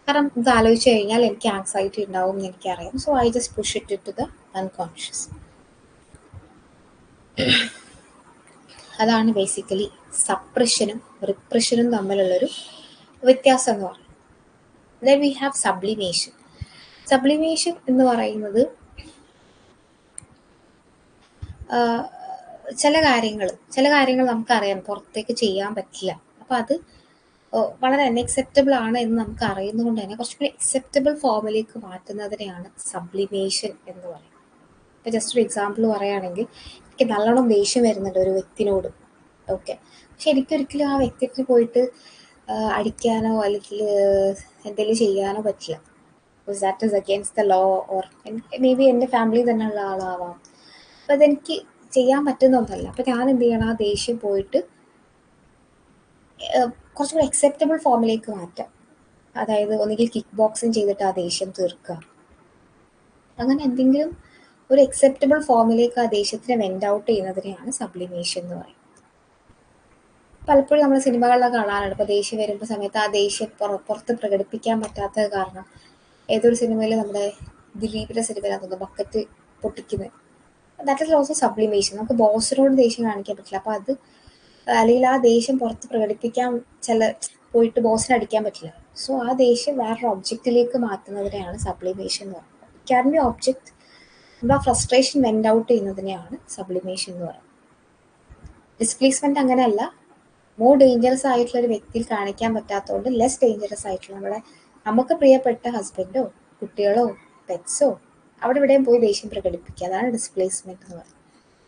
കാരണം ഇത് ആലോചിച്ച് കഴിഞ്ഞാൽ എനിക്ക് ആങ്സൈറ്റി ഉണ്ടാവും എന്ന് എനിക്കറിയാം. So I just push it to the unconscious. അതാണ് ബേസിക്കലി സപ്രഷനും റിപ്രഷനും തമ്മിലുള്ളൊരു വ്യത്യാസം എന്ന് പറയുന്നത്. Then we have sublimation. Sublimation എന്ന് പറയുന്നത് ചില കാര്യങ്ങൾ നമുക്കറിയാം പുറത്തേക്ക് ചെയ്യാൻ പറ്റില്ല, അപ്പോൾ അത് വളരെ അൺഅക്സെപ്റ്റബിൾ ആണ് എന്ന് നമുക്ക് അറിയുന്നതുകൊണ്ട് തന്നെ കുറച്ചുകൂടി അക്സെപ്റ്റബിൾ ഫോമിലേക്ക് മാറ്റുന്നതിനെയാണ് സബ്ലിമേഷൻ എന്ന് പറയുന്നത്. ഇപ്പോൾ ജസ്റ്റ് ഒരു എക്സാമ്പിൾ പറയുകയാണെങ്കിൽ, എനിക്ക് നല്ലോണം ദേഷ്യം വരുന്നുണ്ട് ഒരു വ്യക്തിനോട്. ഓക്കെ, പക്ഷെ എനിക്കൊരിക്കലും ആ വ്യക്തിക്ക് പോയിട്ട് അടിക്കാനോ അല്ലെങ്കിൽ എന്തെങ്കിലും ചെയ്യാനോ പറ്റില്ല. Because that is against the law, or maybe എൻ്റെ ഫാമിലി തന്നെയുള്ള ആളാവാം. അപ്പോൾ അതെനിക്ക് ചെയ്യാൻ പറ്റുന്നൊന്നല്ല. അപ്പോൾ ഞാൻ എന്ത് ചെയ്യണം, ആ ദേഷ്യം പോയിട്ട് കുറച്ചുകൂടി അക്സെപ്റ്റബിൾ ഫോമിലേക്ക് മാറ്റാം. അതായത് ഒന്നുകിൽ കിക്ക് ബോക്സിങ് ചെയ്തിട്ട് ആ ദേഷ്യം തീർക്കുക, അങ്ങനെ എന്തെങ്കിലും ഒരു അക്സെപ്റ്റബിൾ ഫോമിലേക്ക് ആ ദേഷ്യത്തിനെ വെൻഡ് ഔട്ട് ചെയ്യുന്നതിനെയാണ് സബ്ലിമേഷൻ എന്ന് പറയുന്നത്. പലപ്പോഴും നമ്മൾ സിനിമകളിലൊക്കെ കാണാറുണ്ട്, ഇപ്പോൾ ദേഷ്യം വരുമ്പോൾ സമയത്ത് ആ ദേഷ്യം പുറത്ത് പ്രകടിപ്പിക്കാൻ പറ്റാത്തത് കാരണം ഏതൊരു സിനിമയിൽ നമ്മുടെ ദിലീപിൻ്റെ സിനിമയിലാകുന്നത് ബക്കറ്റ് പൊട്ടിക്കുന്നത്, ദാറ്റ് ഈസ് ഓൾസോ സബ്ലിമേഷൻ. നമുക്ക് ബോസിനോട് ദേഷ്യം കാണിക്കാൻ പറ്റില്ല, അപ്പോൾ അത് അല്ലെങ്കിൽ ആ ദേഷ്യം പുറത്ത് പ്രകടിപ്പിക്കാൻ പോയിട്ട് ബോസിനെ അടിക്കാൻ പറ്റില്ല. സോ ആ ദേഷ്യം വേറൊരു ഒബ്ജക്റ്റിലേക്ക് മാറ്റുന്നതിനെയാണ് സബ്ലിമേഷൻ എന്ന് പറയുന്നത്. ക്യാൻ ബി ഒബ്ജക്റ്റ്, നമ്മൾ ആ ഫ്രസ്ട്രേഷൻ വെൻഡ് ഔട്ട് ചെയ്യുന്നതിനെയാണ് സബ്ലിമേഷൻ എന്ന് പറയുന്നത്. ഡിസ്പ്ലേസ്മെന്റ് അങ്ങനെയല്ല. മോർ ഡേഞ്ചറസ് ആയിട്ടുള്ള ഒരു വ്യക്തിയിൽ കാണിക്കാൻ പറ്റാത്തതുകൊണ്ട് ലെസ് ഡേഞ്ചറസ് ആയിട്ടുള്ള നമുക്ക് പ്രിയപ്പെട്ട ഹസ്ബൻഡോ കുട്ടികളോ പെറ്റ്സോ അവിടെ ഇവിടെയും പോയി ദേഷ്യം പ്രകടിപ്പിക്കുക, അതാണ് ഡിസ്പ്ലേസ്മെന്റ് എന്ന് പറയുന്നത്.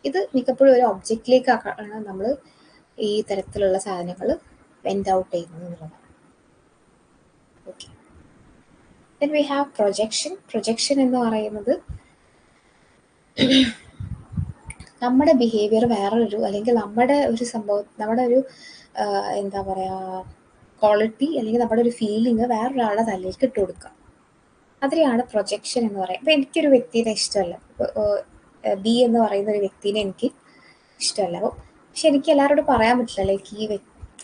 ഇത് മിക്കപ്പോഴും ഒരു ഒബ്ജക്റ്റിലേക്കാണ് നമ്മൾ ഈ തരത്തിലുള്ള സാധനങ്ങൾ വെൻഡ് ഔട്ട് ചെയ്യുന്നത് എന്നുള്ളതാണ്. Okay, then we have projection. Projection എന്ന് പറയുന്നത് നമ്മുടെ ബിഹേവിയർ വേറൊരു, അല്ലെങ്കിൽ നമ്മുടെ ഒരു സംഭവം, നമ്മുടെ ഒരു എന്താ പറയുക ക്വാളിറ്റി അല്ലെങ്കിൽ നമ്മുടെ ഒരു ഫീലിംഗ് വേറൊരാളുടെ തലയിലേക്ക് ഇട്ട് കൊടുക്കുക, അതിനെയാണ് പ്രൊജക്ഷൻ എന്ന് പറയുന്നത്. അപ്പോൾ എനിക്കൊരു വ്യക്തിനെ ഇഷ്ടമല്ല, ബി എന്ന് പറയുന്ന ഒരു വ്യക്തിനെ എനിക്ക് ഇഷ്ടമല്ല, അപ്പോൾ പക്ഷെ എനിക്ക് എല്ലാവരോടും പറയാൻ പറ്റില്ല, ലൈക്ക്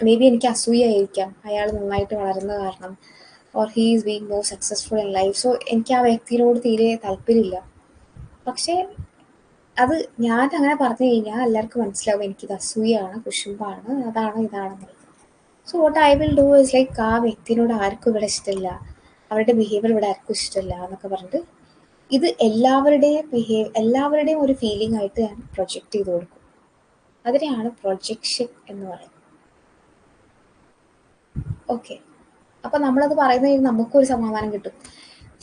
മേ ബി എനിക്ക് അസൂയായിരിക്കാം അയാൾ നന്നായിട്ട് വളരുന്ന കാരണം, or he is being more successful in life. So എനിക്ക് ആ വ്യക്തിയോട് തീരെ താല്പര്യമില്ല. പക്ഷേ അത് ഞാൻ അങ്ങനെ പറഞ്ഞു കഴിഞ്ഞാൽ എല്ലാവർക്കും മനസ്സിലാവും എനിക്കിത് അസൂയാണ്, കുശുമ്പാണ്, അതാണ് ഇതാണെന്നുള്ളത്. So what I will do is like ആ വ്യക്തിനോട് ആർക്കും ഇവിടെ ഇഷ്ടമില്ല, അവരുടെ ബിഹേവിയർ ഇവിടെ ആർക്കും ഇഷ്ടമില്ല എന്നൊക്കെ പറഞ്ഞിട്ട് ഇത് എല്ലാവരുടെയും ഒരു ഫീലിംഗ് ആയിട്ട് ഞാൻ പ്രൊജക്റ്റ് ചെയ്ത് കൊടുക്കും. അതിനെയാണ് പ്രൊജക്ഷൻ എന്ന് പറയുന്നത്. ഓക്കെ, അപ്പോൾ നമ്മളത് പറയുന്നത് കഴിഞ്ഞ് നമുക്കൊരു സമാധാനം കിട്ടും.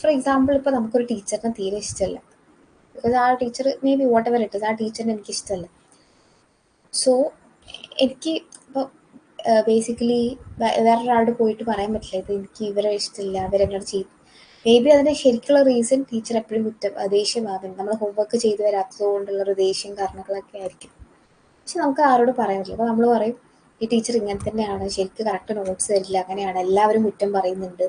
ഫോർ എക്സാമ്പിൾ, ഇപ്പോൾ നമുക്കൊരു ടീച്ചറിനെ തീരെ ഇഷ്ടമല്ല, ബിക്കോസ് ആ teacher may be what ever it is, ആ ടീച്ചറിനെ എനിക്ക് ഇഷ്ടമല്ല. സോ എനിക്ക് ഇപ്പോൾ ബേസിക്കലി വേറൊരാളോട് പോയിട്ട് പറയാൻ പറ്റില്ല ഇത് എനിക്ക് ഇവരെ ഇഷ്ടമില്ല, അവരെന്നോട് ചെയ്തു. മേ ബി അതിൻ്റെ ശരിക്കുള്ള റീസൺ ടീച്ചർ എപ്പോഴും ദേഷ്യമാകും, നമ്മൾ ഹോംവർക്ക് ചെയ്തു വരാത്തത് കൊണ്ടുള്ളൊരു ദേഷ്യം കാരണങ്ങളൊക്കെ ആയിരിക്കും. പക്ഷെ നമുക്ക് ആരോട് പറയാൻ പറ്റില്ല. അപ്പോൾ നമ്മൾ പറയും ഈ ടീച്ചർ ഇങ്ങനെ തന്നെയാണ്, ശരിക്കും കറക്റ്റ് നോട്ട്സ് തരില്ല, അങ്ങനെയാണ്, എല്ലാവരും കുറ്റം പറയുന്നുണ്ട്,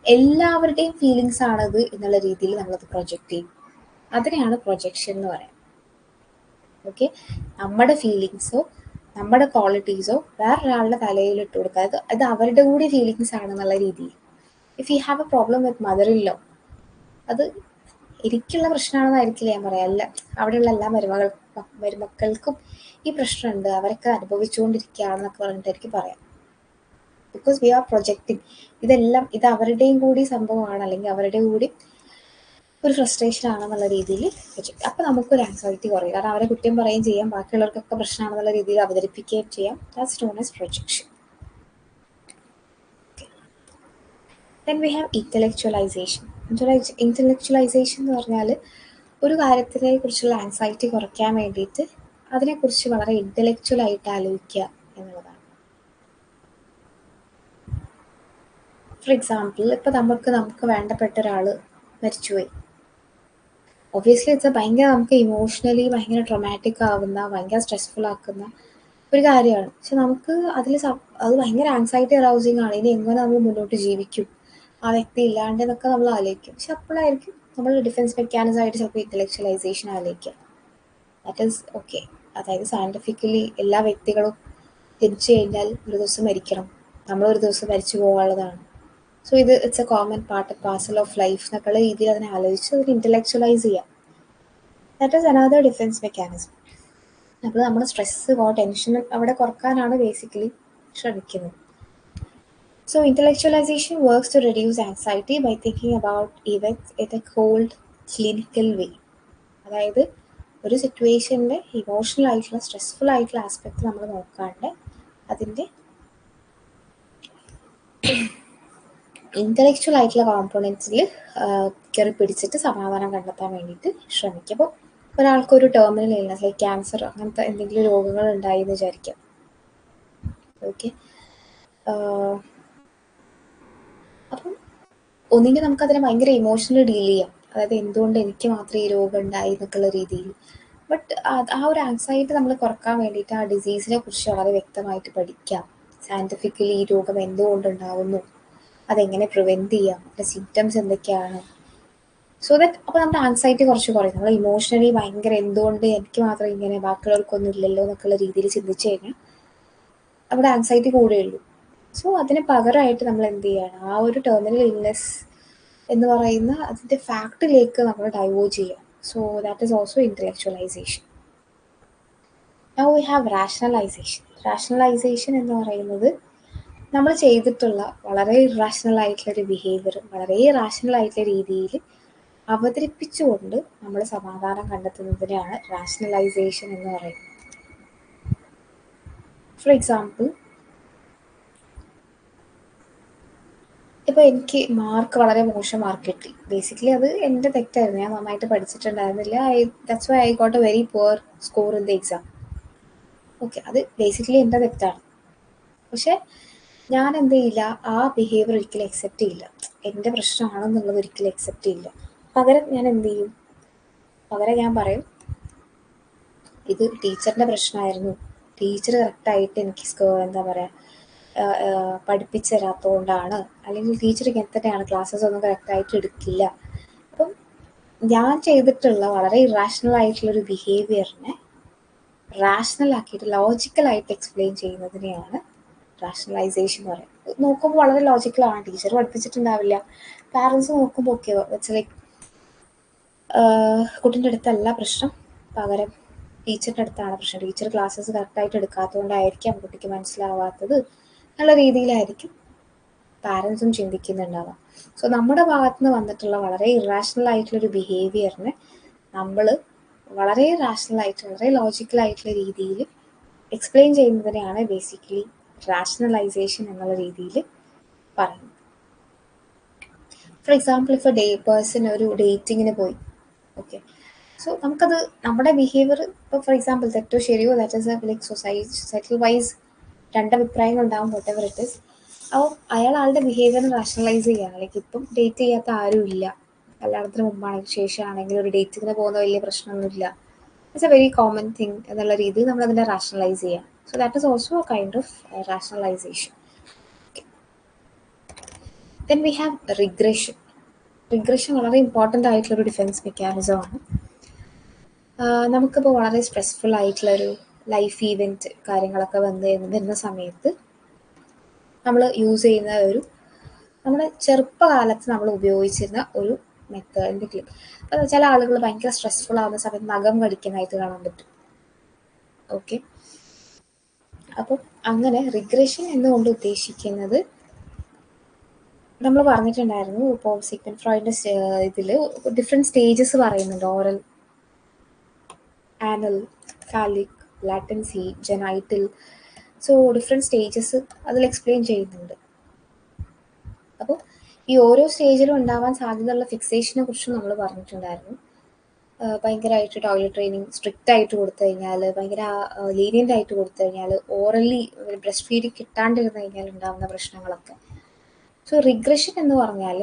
എല്ലാവരുടെയും ഫീലിങ്സ് ആണത് എന്നുള്ള രീതിയിൽ നമ്മളത് പ്രൊജക്റ്റ് ചെയ്യും. അതിനെയാണ് പ്രൊജക്ഷൻ എന്ന് പറയുന്നത്. ഓക്കെ, നമ്മുടെ ഫീലിങ്സോ നമ്മുടെ ക്വാളിറ്റീസോ വേറൊരാളുടെ തലയിൽ ഇട്ട് കൊടുക്കുക, അത് അവരുടെ കൂടി ഫീലിങ്സ് ആണെന്നുള്ള രീതിയിൽ. If you have A problem with mother in law, അത് എനിക്കുള്ള പ്രശ്നമാണെന്നായിരിക്കില്ല ഞാൻ പറയാം, അല്ല, അവിടെയുള്ള എല്ലാ മരുമക്കൾക്കും ഈ പ്രശ്നമുണ്ട്, അവരൊക്കെ അനുഭവിച്ചുകൊണ്ടിരിക്കുകയാണെന്നൊക്കെ പറഞ്ഞിട്ടായിരിക്കും പറയാം. ബിക്കോസ് വി ആർ പ്രൊജക്റ്റിംഗ്, ഇത് അവരുടെയും കൂടി സംഭവമാണ്, അല്ലെങ്കിൽ അവരുടെ കൂടി ഒരു ഫ്രസ്ട്രേഷൻ ആണെന്നുള്ള രീതിയിൽ പ്രൊജക്റ്റ്. അപ്പോൾ നമുക്കൊരു ആൻസൈറ്റി കുറയും, കാരണം അവരെ കുറ്റം പറയുകയും ചെയ്യാം, ബാക്കിയുള്ളവർക്കൊക്കെ പ്രശ്നമാണെന്നുള്ള രീതിയിൽ അവതരിപ്പിക്കുകയും ചെയ്യാം. That's known as projection. Then we have intellectualization. Intellectualization എന്ന് പറഞ്ഞാൽ ഒരു കാര്യത്തിനെ കുറിച്ചുള്ള ആൻസൈറ്റി കുറയ്ക്കാൻ വേണ്ടിയിട്ട് അതിനെക്കുറിച്ച് വളരെ ഇന്റലക്ച്വൽ ആയിട്ട് ആലോചിക്കുക എന്നുള്ളതാണ്. ഫോർ എക്സാമ്പിൾ, ഇപ്പോൾ നമുക്ക് വേണ്ടപ്പെട്ട ഒരാൾ മരിച്ചുപോയി. ഒബ്വിയസ്ലി ഇറ്റ്സ് ഭയങ്കര നമുക്ക് ഇമോഷണലി ഭയങ്കര ട്രൊമാറ്റിക് ആവുന്ന, ഭയങ്കര സ്ട്രെസ്ഫുൾ ആക്കുന്ന ഒരു കാര്യമാണ്. പക്ഷെ നമുക്ക് അത് ഭയങ്കര ആൻസൈറ്റി അറൗസിങ് ആണ്. ഇനി എങ്ങനെ നമ്മൾ മുന്നോട്ട് ജീവിക്കും ആ വ്യക്തി ഇല്ലാണ്ട് എന്നൊക്കെ നമ്മൾ ആലോചിക്കും. പക്ഷെ അപ്പോഴായിരിക്കും നമ്മൾ ഡിഫൻസ് മെക്കാനിസം ആയിട്ട് ചിലപ്പോൾ ഇന്റലക്ച്വലൈസേഷൻ ആലോചിക്കുക. That is okay. അതായത് സയൻറ്റിഫിക്കലി എല്ലാ വ്യക്തികളും ജനിച്ചു കഴിഞ്ഞാൽ ഒരു ദിവസം മരിക്കണം, നമ്മളൊരു ദിവസം മരിച്ചു പോകാനുള്ളതാണ്. So it's a common parcel of life എന്നൊക്കെയുള്ള രീതിയിൽ അതിനെ ആലോചിച്ച് അതിന് ഇന്റലക്ച്വലൈസ് ചെയ്യാം. That is another defence mechanism. അപ്പോൾ നമ്മുടെ സ്ട്രെസ് ടെൻഷൻ അവിടെ കുറക്കാനാണ് ബേസിക്കലി ശ്രമിക്കുന്നത്. So intellectualization works to reduce anxiety by thinking about events in a cold, clinical way. അതായത് ഒരു സിറ്റുവേഷൻ്റെ ഇമോഷണൽ ആയിട്ടുള്ള സ്ട്രെസ്ഫുൾ ആയിട്ടുള്ള ആസ്പെക്ട് നമ്മൾ നോക്കാണ്ട് അതിൻ്റെ ഇൻ്റലക്ച്വൽ ആയിട്ടുള്ള കോമ്പോണൻസിൽ കയറി പിടിച്ചിട്ട് സമാധാനം കണ്ടെത്താൻ വേണ്ടിയിട്ട് ശ്രമിക്കുക. അപ്പോൾ ഒരാൾക്കൊരു ടെർമിനൽ ഇൽനസ് ലൈക്ക് ക്യാൻസർ അങ്ങനത്തെ എന്തെങ്കിലും രോഗങ്ങൾ ഉണ്ടായി എന്ന് വിചാരിക്കാം. ഓക്കെ, അപ്പം ഒന്നിൻ്റെ നമുക്കതിനെ ഭയങ്കര ഇമോഷണലി ഡീൽ ചെയ്യാം, അതായത് എന്തുകൊണ്ട് എനിക്ക് മാത്രമേ ഈ രോഗം ഉണ്ടായി എന്നൊക്കെയുള്ള രീതിയിൽ. ബട്ട് ആ ഒരു ആൻസൈറ്റി നമ്മൾ കുറക്കാൻ വേണ്ടിയിട്ട് ആ ഡിസീസിനെ കുറിച്ച് വളരെ വ്യക്തമായിട്ട് പഠിക്കാം. സയൻറ്റിഫിക്കലി ഈ രോഗം എന്തുകൊണ്ടുണ്ടാവുന്നു, അതെങ്ങനെ പ്രിവെൻറ്റ് ചെയ്യാം, അതിൻ്റെ സിംറ്റംസ് എന്തൊക്കെയാണ്. സോ ദാറ്റ് അപ്പോൾ നമ്മുടെ ആൻസൈറ്റി കുറച്ച് കുറയും. നമ്മൾ ഇമോഷണലി ഭയങ്കര എന്തുകൊണ്ട് എനിക്ക് മാത്രം ഇങ്ങനെ ബാക്കിയുള്ളവർക്കൊന്നും ഇല്ലല്ലോ എന്നൊക്കെയുള്ള രീതിയിൽ ചിന്തിച്ച് കഴിഞ്ഞാൽ നമ്മുടെ ആൻസൈറ്റി കൂടുകയുള്ളൂ. സോ അതിന് പകരമായിട്ട് നമ്മൾ എന്ത് ചെയ്യണം, ആ ഒരു ടെർമിനൽ ഇൽനെസ് എന്ന് പറയുന്ന അതിൻ്റെ ഫാക്റ്റിലേക്ക് നമ്മൾ ഡൈവേർട്ട് ചെയ്യാം. So that is also intellectualization. Now we have rationalization. Rationalization എന്ന് പറയുന്നത് നമ്മൾ ചെയ്തിട്ടുള്ള വളരെ ഇറാഷണൽ ആയിട്ടുള്ളൊരു ബിഹേവിയർ വളരെ റാഷണൽ ആയിട്ടുള്ള രീതിയിൽ അവതരിപ്പിച്ചുകൊണ്ട് നമ്മൾ സമാധാനം കണ്ടെത്തുന്നതിനെയാണ് റാഷണലൈസേഷൻ എന്ന് പറയുന്നത്. ഫോർ എക്സാമ്പിൾ, ഇപ്പോൾ എനിക്ക് മാർക്ക് വളരെ മോശം മാർക്ക് കിട്ടി. ബേസിക്കലി അത് എൻ്റെ തെറ്റായിരുന്നു, ഞാൻ നന്നായിട്ട് പഠിച്ചിട്ടുണ്ടായിരുന്നില്ല. That's why I got a very poor score in the exam. Okay, അത് ബേസിക്കലി എൻ്റെ തെറ്റാണ്. പക്ഷെ ഞാൻ എന്ത് ചെയ്യില്ല, ആ ബിഹേവിയർ ഒരിക്കലും അക്സെപ്റ്റ് ചെയ്യില്ല, എൻ്റെ പ്രശ്നമാണെന്നുള്ളത് ഒരിക്കലും അക്സെപ്റ്റ് ചെയ്യില്ല. പകരം ഞാൻ എന്ത് ചെയ്യും, പകരം ഞാൻ പറയും ഇത് ടീച്ചറിൻ്റെ പ്രശ്നമായിരുന്നു, ടീച്ചർ കറക്റ്റായിട്ട് എനിക്ക് എന്താ പറയുക പഠിപ്പിച്ചു തരാത്തതുകൊണ്ടാണ്, അല്ലെങ്കിൽ ടീച്ചർ ഇങ്ങനെ തന്നെയാണ്, ക്ലാസ്സസ് ഒന്നും കറക്റ്റായിട്ട് എടുക്കില്ല. അപ്പം ഞാൻ ചെയ്തിട്ടുള്ള വളരെ ഇറാഷണൽ ആയിട്ടുള്ളൊരു ബിഹേവിയറിനെ റാഷണൽ ആക്കിയിട്ട് ലോജിക്കലായിട്ട് എക്സ്പ്ലെയിൻ ചെയ്യുന്നതിനെയാണ് റാഷണലൈസേഷൻ എന്ന് പറയുന്നത്. നോക്കുമ്പോൾ വളരെ ലോജിക്കലാണ്, ടീച്ചർ പഠിപ്പിച്ചിട്ടുണ്ടാവില്ല, പാരൻസ് നോക്കുമ്പോൾ ഓക്കെ ഇറ്റ്സ് ലൈക്ക് കുട്ടീൻ്റെ അടുത്തല്ല പ്രശ്നം, പകരം ടീച്ചറിൻ്റെ അടുത്താണ് പ്രശ്നം, ടീച്ചർ ക്ലാസ്സസ് കറക്റ്റായിട്ട് എടുക്കാത്തതുകൊണ്ടായിരിക്കാം കുട്ടിക്ക് മനസ്സിലാവാത്തത് എന്നുള്ള രീതിയിലായിരിക്കും പാരൻസും ചിന്തിക്കുന്നുണ്ടാവാം. സോ നമ്മുടെ ഭാഗത്ത് നിന്ന് വന്നിട്ടുള്ള വളരെ ഇറാഷണൽ ആയിട്ടുള്ളൊരു ബിഹേവിയറിനെ നമ്മൾ വളരെ റാഷണലായിട്ട് വളരെ ലോജിക്കലായിട്ടുള്ള രീതിയിൽ എക്സ്പ്ലെയിൻ ചെയ്യുന്നതിനെയാണ് ബേസിക്കലി റാഷണലൈസേഷൻ എന്നുള്ള രീതിയിൽ പറയുന്നത്. ഫോർ എക്സാമ്പിൾ, ഇപ്പോൾ പേഴ്സൺ ഒരു ഡേറ്റിങ്ങിന് പോയി, ഓക്കെ, സോ നമുക്കത് നമ്മുടെ ബിഹേവിയർ ഇപ്പോൾ ഫോർ എക്സാമ്പിൾ തെറ്റോ ശരിയോ that is like societal wise രണ്ടഭിപ്രായങ്ങൾ ഉണ്ടാകും, വോട്ട് എവർ ഇറ്റ് ഇസ്. അപ്പോൾ ആളുടെ ബിഹേവിയറിന് റാഷണലൈസ് ചെയ്യുകയാണ്. ലൈക്ക് ഇപ്പം ഡേറ്റ് ചെയ്യാത്ത ആരും ഇല്ല, കല്യാണത്തിന് മുമ്പാണെങ്കിൽ ശേഷമാണെങ്കിൽ ഒരു ഡേറ്റിങ്ങിന് പോകുന്ന വലിയ പ്രശ്നമൊന്നുമില്ല, it's A very common thing എന്നുള്ള രീതിയിൽ നമ്മൾ അതിനെ റാഷണലൈസ് ചെയ്യാം. So that is also A kind of rationalisation. Then we have regression. Regression വളരെ ഇമ്പോർട്ടൻ്റ് ആയിട്ടുള്ളൊരു ഡിഫെൻസ് മെക്കാനിസമാണ്. നമുക്കിപ്പോൾ വളരെ സ്ട്രെസ്ഫുൾ ആയിട്ടുള്ളൊരു ലൈഫ് ഈവൻറ്റ് കാര്യങ്ങളൊക്കെ വരുന്ന സമയത്ത് നമ്മൾ യൂസ് ചെയ്യുന്ന നമ്മുടെ ചെറുപ്പകാലത്ത് നമ്മൾ ഉപയോഗിച്ചിരുന്ന ഒരു മെത്തേഡിൻ്റെ ക്ലിപ്പ്. അപ്പോൾ ചില ആളുകൾ ഭയങ്കര സ്ട്രെസ്ഫുൾ ആവുന്ന സമയത്ത് നഖം കടിക്കുന്നതായിട്ട് കാണാൻ പറ്റും. ഓക്കെ, അപ്പം അങ്ങനെ റിഗ്രഷൻ എന്നുകൊണ്ട് ഉദ്ദേശിക്കുന്നത് നമ്മൾ പറഞ്ഞിട്ടുണ്ടായിരുന്നു, ഇപ്പോൾ സിഗ്മണ്ട് ഫ്രോയിഡിൻ്റെ ഇതിൽ ഡിഫറെൻറ്റ് സ്റ്റേജസ് പറയുന്നുണ്ട്. Oral, anal, phallic, latency, genital. So different stages അതിൽ എക്സ്പ്ലെയിൻ ചെയ്യുന്നുണ്ട്. അപ്പോൾ ഈ ഓരോ സ്റ്റേജിലും ഉണ്ടാവാൻ സാധ്യതയുള്ള ഫിക്സേഷനെ കുറിച്ച് നമ്മൾ പറഞ്ഞിട്ടുണ്ടായിരുന്നു. ഭയങ്കരമായിട്ട് ടോയ്ലറ്റ് ട്രെയിനിങ് സ്ട്രിക്റ്റ് ആയിട്ട് കൊടുത്തു കഴിഞ്ഞാൽ, ഭയങ്കര ലീനിയൻ്റ് ആയിട്ട് കൊടുത്തു കഴിഞ്ഞാൽ, ഓറലി ബ്രസ്റ്റ് ഫീഡിങ് കിട്ടാണ്ടിരുന്നു കഴിഞ്ഞാൽ ഉണ്ടാകുന്ന പ്രശ്നങ്ങളൊക്കെ. സോ റിഗ്രഷൻ എന്ന് പറഞ്ഞാൽ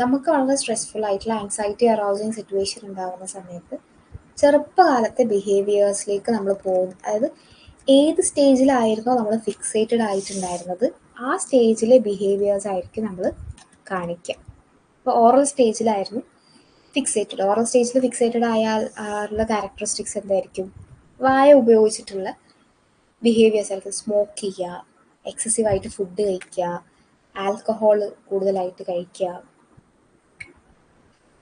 നമുക്ക് വളരെ സ്ട്രെസ്ഫുൾ ആയിട്ടുള്ള ആൻസൈറ്റി അറൗസിങ് സിറ്റുവേഷൻ ഉണ്ടാകുന്ന സമയത്ത് ചെറുപ്പകാലത്തെ ബിഹേവിയേഴ്സിലേക്ക് നമ്മൾ പോകും. അതായത് ഏത് സ്റ്റേജിലായിരുന്നോ നമ്മൾ ഫിക്സേറ്റഡ് ആയിട്ടുണ്ടായിരുന്നത് ആ സ്റ്റേജിലെ ബിഹേവിയേഴ്സ് ആയിരിക്കും നമ്മൾ കാണിക്കുക. ഇപ്പോൾ ഓറൽ സ്റ്റേജിലായിരുന്നു ഫിക്സേറ്റഡ്, ഓറൽ സ്റ്റേജിൽ ഫിക്സേറ്റഡ് ആയാൽ ഉള്ള ക്യാരക്ടറിസ്റ്റിക്സ് എന്തായിരിക്കും? വായ ഉപയോഗിച്ചിട്ടുള്ള ബിഹേവിയേഴ്സ് ആയിരിക്കും. സ്മോക്ക് ചെയ്യുക, എക്സസീവായിട്ട് ഫുഡ് കഴിക്കുക, ആൽക്കഹോൾ കൂടുതലായിട്ട് കഴിക്കുക,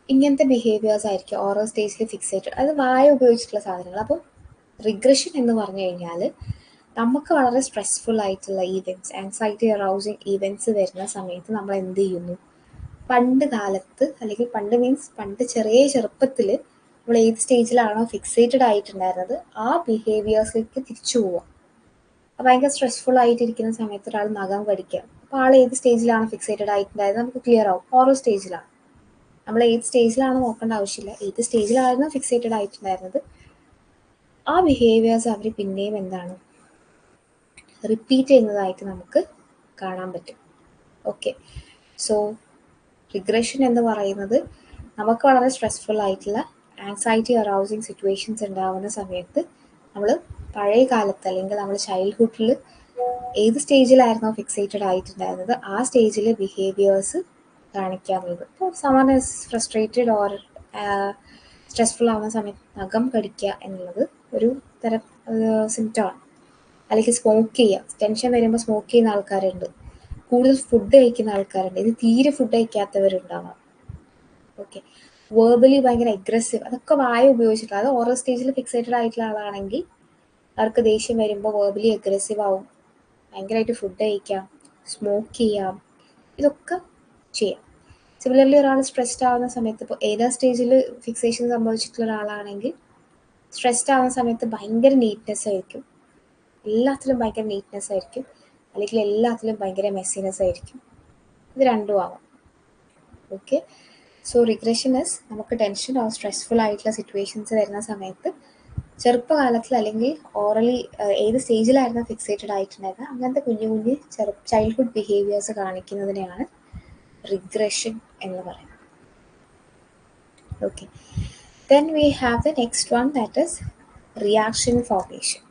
ഇങ്ങനത്തെ ബിഹേവിയേഴ്സ് ആയിരിക്കും ഓറൽ സ്റ്റേജിൽ ഫിക്സേറ്റഡ്. അത് വായ ഉപയോഗിച്ചിട്ടുള്ള സാധനങ്ങൾ. അപ്പം റിഗ്രഷൻ എന്ന് പറഞ്ഞു കഴിഞ്ഞാൽ നമുക്ക് വളരെ സ്ട്രെസ്ഫുൾ ആയിട്ടുള്ള ഈവൻറ്റ്സ്, ആൻസൈറ്റി അറൗസിങ് ഈവൻറ്റ്സ് വരുന്ന സമയത്ത് നമ്മൾ എന്ത് ചെയ്യുന്നു? പണ്ട് കാലത്ത്, അല്ലെങ്കിൽ പണ്ട് മീൻസ് പണ്ട് ചെറുപ്പത്തിൽ നമ്മൾ ഏത് സ്റ്റേജിലാണോ ഫിക്സേറ്റഡ് ആയിട്ടുണ്ടായിരുന്നത് ആ ബിഹേവിയേഴ്സിലേക്ക് തിരിച്ചു പോവുക. ഭയങ്കര സ്ട്രെസ്ഫുൾ ആയിട്ടിരിക്കുന്ന സമയത്ത് ഒരാൾ നഖം കടിക്കുക, അപ്പോൾ ആൾ ഏത് സ്റ്റേജിലാണ് ഫിക്സേറ്റഡ് ആയിട്ടുണ്ടായത് നമുക്ക് ക്ലിയർ ആവും, ഓറൽ സ്റ്റേജിലാണ്. നമ്മൾ ഏത് സ്റ്റേജിലാണ് നോക്കേണ്ട ആവശ്യമില്ല, ഏത് സ്റ്റേജിലായിരുന്നു ഫിക്സേറ്റഡ് ആയിട്ടുണ്ടായിരുന്നത് ആ ബിഹേവിയേഴ്സ് അവർ പിന്നെയും എന്താണ് റിപ്പീറ്റ് ചെയ്യുന്നതായിട്ട് നമുക്ക് കാണാൻ പറ്റും. ഓക്കെ, സോ റിഗ്രഷൻ എന്ന് പറയുന്നത് നമുക്ക് വളരെ സ്ട്രെസ്ഫുൾ ആയിട്ടുള്ള ആൻസൈറ്റി അറൗസിങ് സിറ്റുവേഷൻസ് ഉണ്ടാകുന്ന സമയത്ത് നമ്മൾ പഴയ കാലത്ത് അല്ലെങ്കിൽ നമ്മൾ ചൈൽഡ്ഹുഡിൽ ഏത് സ്റ്റേജിലായിരുന്നോ ഫിക്സേറ്റഡ് ആയിട്ടുണ്ടായിരുന്നത് ആ സ്റ്റേജിലെ ബിഹേവിയേഴ്സ് കാണിക്കാറുള്ളത്. ഇപ്പോൾ someone is frustrated or stressful ആവുന്ന സമയത്ത് നഖം കടിക്കുക എന്നുള്ളത് ഒരു തരം സിംറ്റമാണ്. അല്ലെങ്കിൽ സ്മോക്ക് ചെയ്യുക, ടെൻഷൻ വരുമ്പോൾ സ്മോക്ക് ചെയ്യുന്ന ആൾക്കാരുണ്ട്, കൂടുതൽ ഫുഡ് കഴിക്കുന്ന ആൾക്കാരുണ്ട്, ഇത് തീരെ ഫുഡ് കഴിക്കാത്തവരുണ്ടാവാം. ഓക്കെ, വേർബലി ഭയങ്കര അഗ്രസീവ്, അതൊക്കെ വായ ഉപയോഗിച്ചിട്ടുള്ള, അത് ഓറൽ സ്റ്റേജിൽ ഫിക്സേറ്റഡ് ആയിട്ടുള്ള ആളാണെങ്കിൽ അവർക്ക് ദേഷ്യം വരുമ്പോൾ വേർബലി അഗ്രസീവ് ആവും, ഭയങ്കരമായിട്ട് ഫുഡ് കഴിക്കാം, സ്മോക്ക് ചെയ്യാം, ഇതൊക്കെ ചെയ്യാം. സിമിലർലി ഒരാൾ സ്ട്രെസ്ഡ് ആവുന്ന സമയത്ത്, ഇപ്പോൾ ഏതാ സ്റ്റേജിൽ ഫിക്സേഷൻ സംഭവിച്ചിട്ടുള്ള ഒരാളാണെങ്കിൽ സ്ട്രെസ്ഡ് ആവുന്ന സമയത്ത് ഭയങ്കര നീറ്റ്നെസ് ആയിരിക്കും, എല്ലാത്തിലും ഭയങ്കര നീറ്റ്നെസ് ആയിരിക്കും, അല്ലെങ്കിൽ എല്ലാത്തിലും ഭയങ്കര മെസ്സിനെസ് ആയിരിക്കും. ഇത് രണ്ടും ആവാം. ഓക്കെ, സോ റിഗ്രഷൻ ഇസ് നമുക്ക് ടെൻഷൻ ഓർ സ്ട്രെസ്ഫുൾ ആയിട്ടുള്ള സിറ്റുവേഷൻസ് വരുന്ന സമയത്ത് ചെറുപ്പകാലത്തിൽ അല്ലെങ്കിൽ ഓറലി ഏത് സ്റ്റേജിലായിരുന്നു ഫിക്സേറ്റഡ് ആയിട്ടുണ്ടായിരുന്നത് അങ്ങനത്തെ കുഞ്ഞു ചൈൽഡ്ഹുഡ് ബിഹേവിയേഴ്സ് കാണിക്കുന്നതിനെയാണ് റിഗ്രഷൻ എന്ന് പറയുന്നത്. Okay, then we have the next one, that is reaction formation.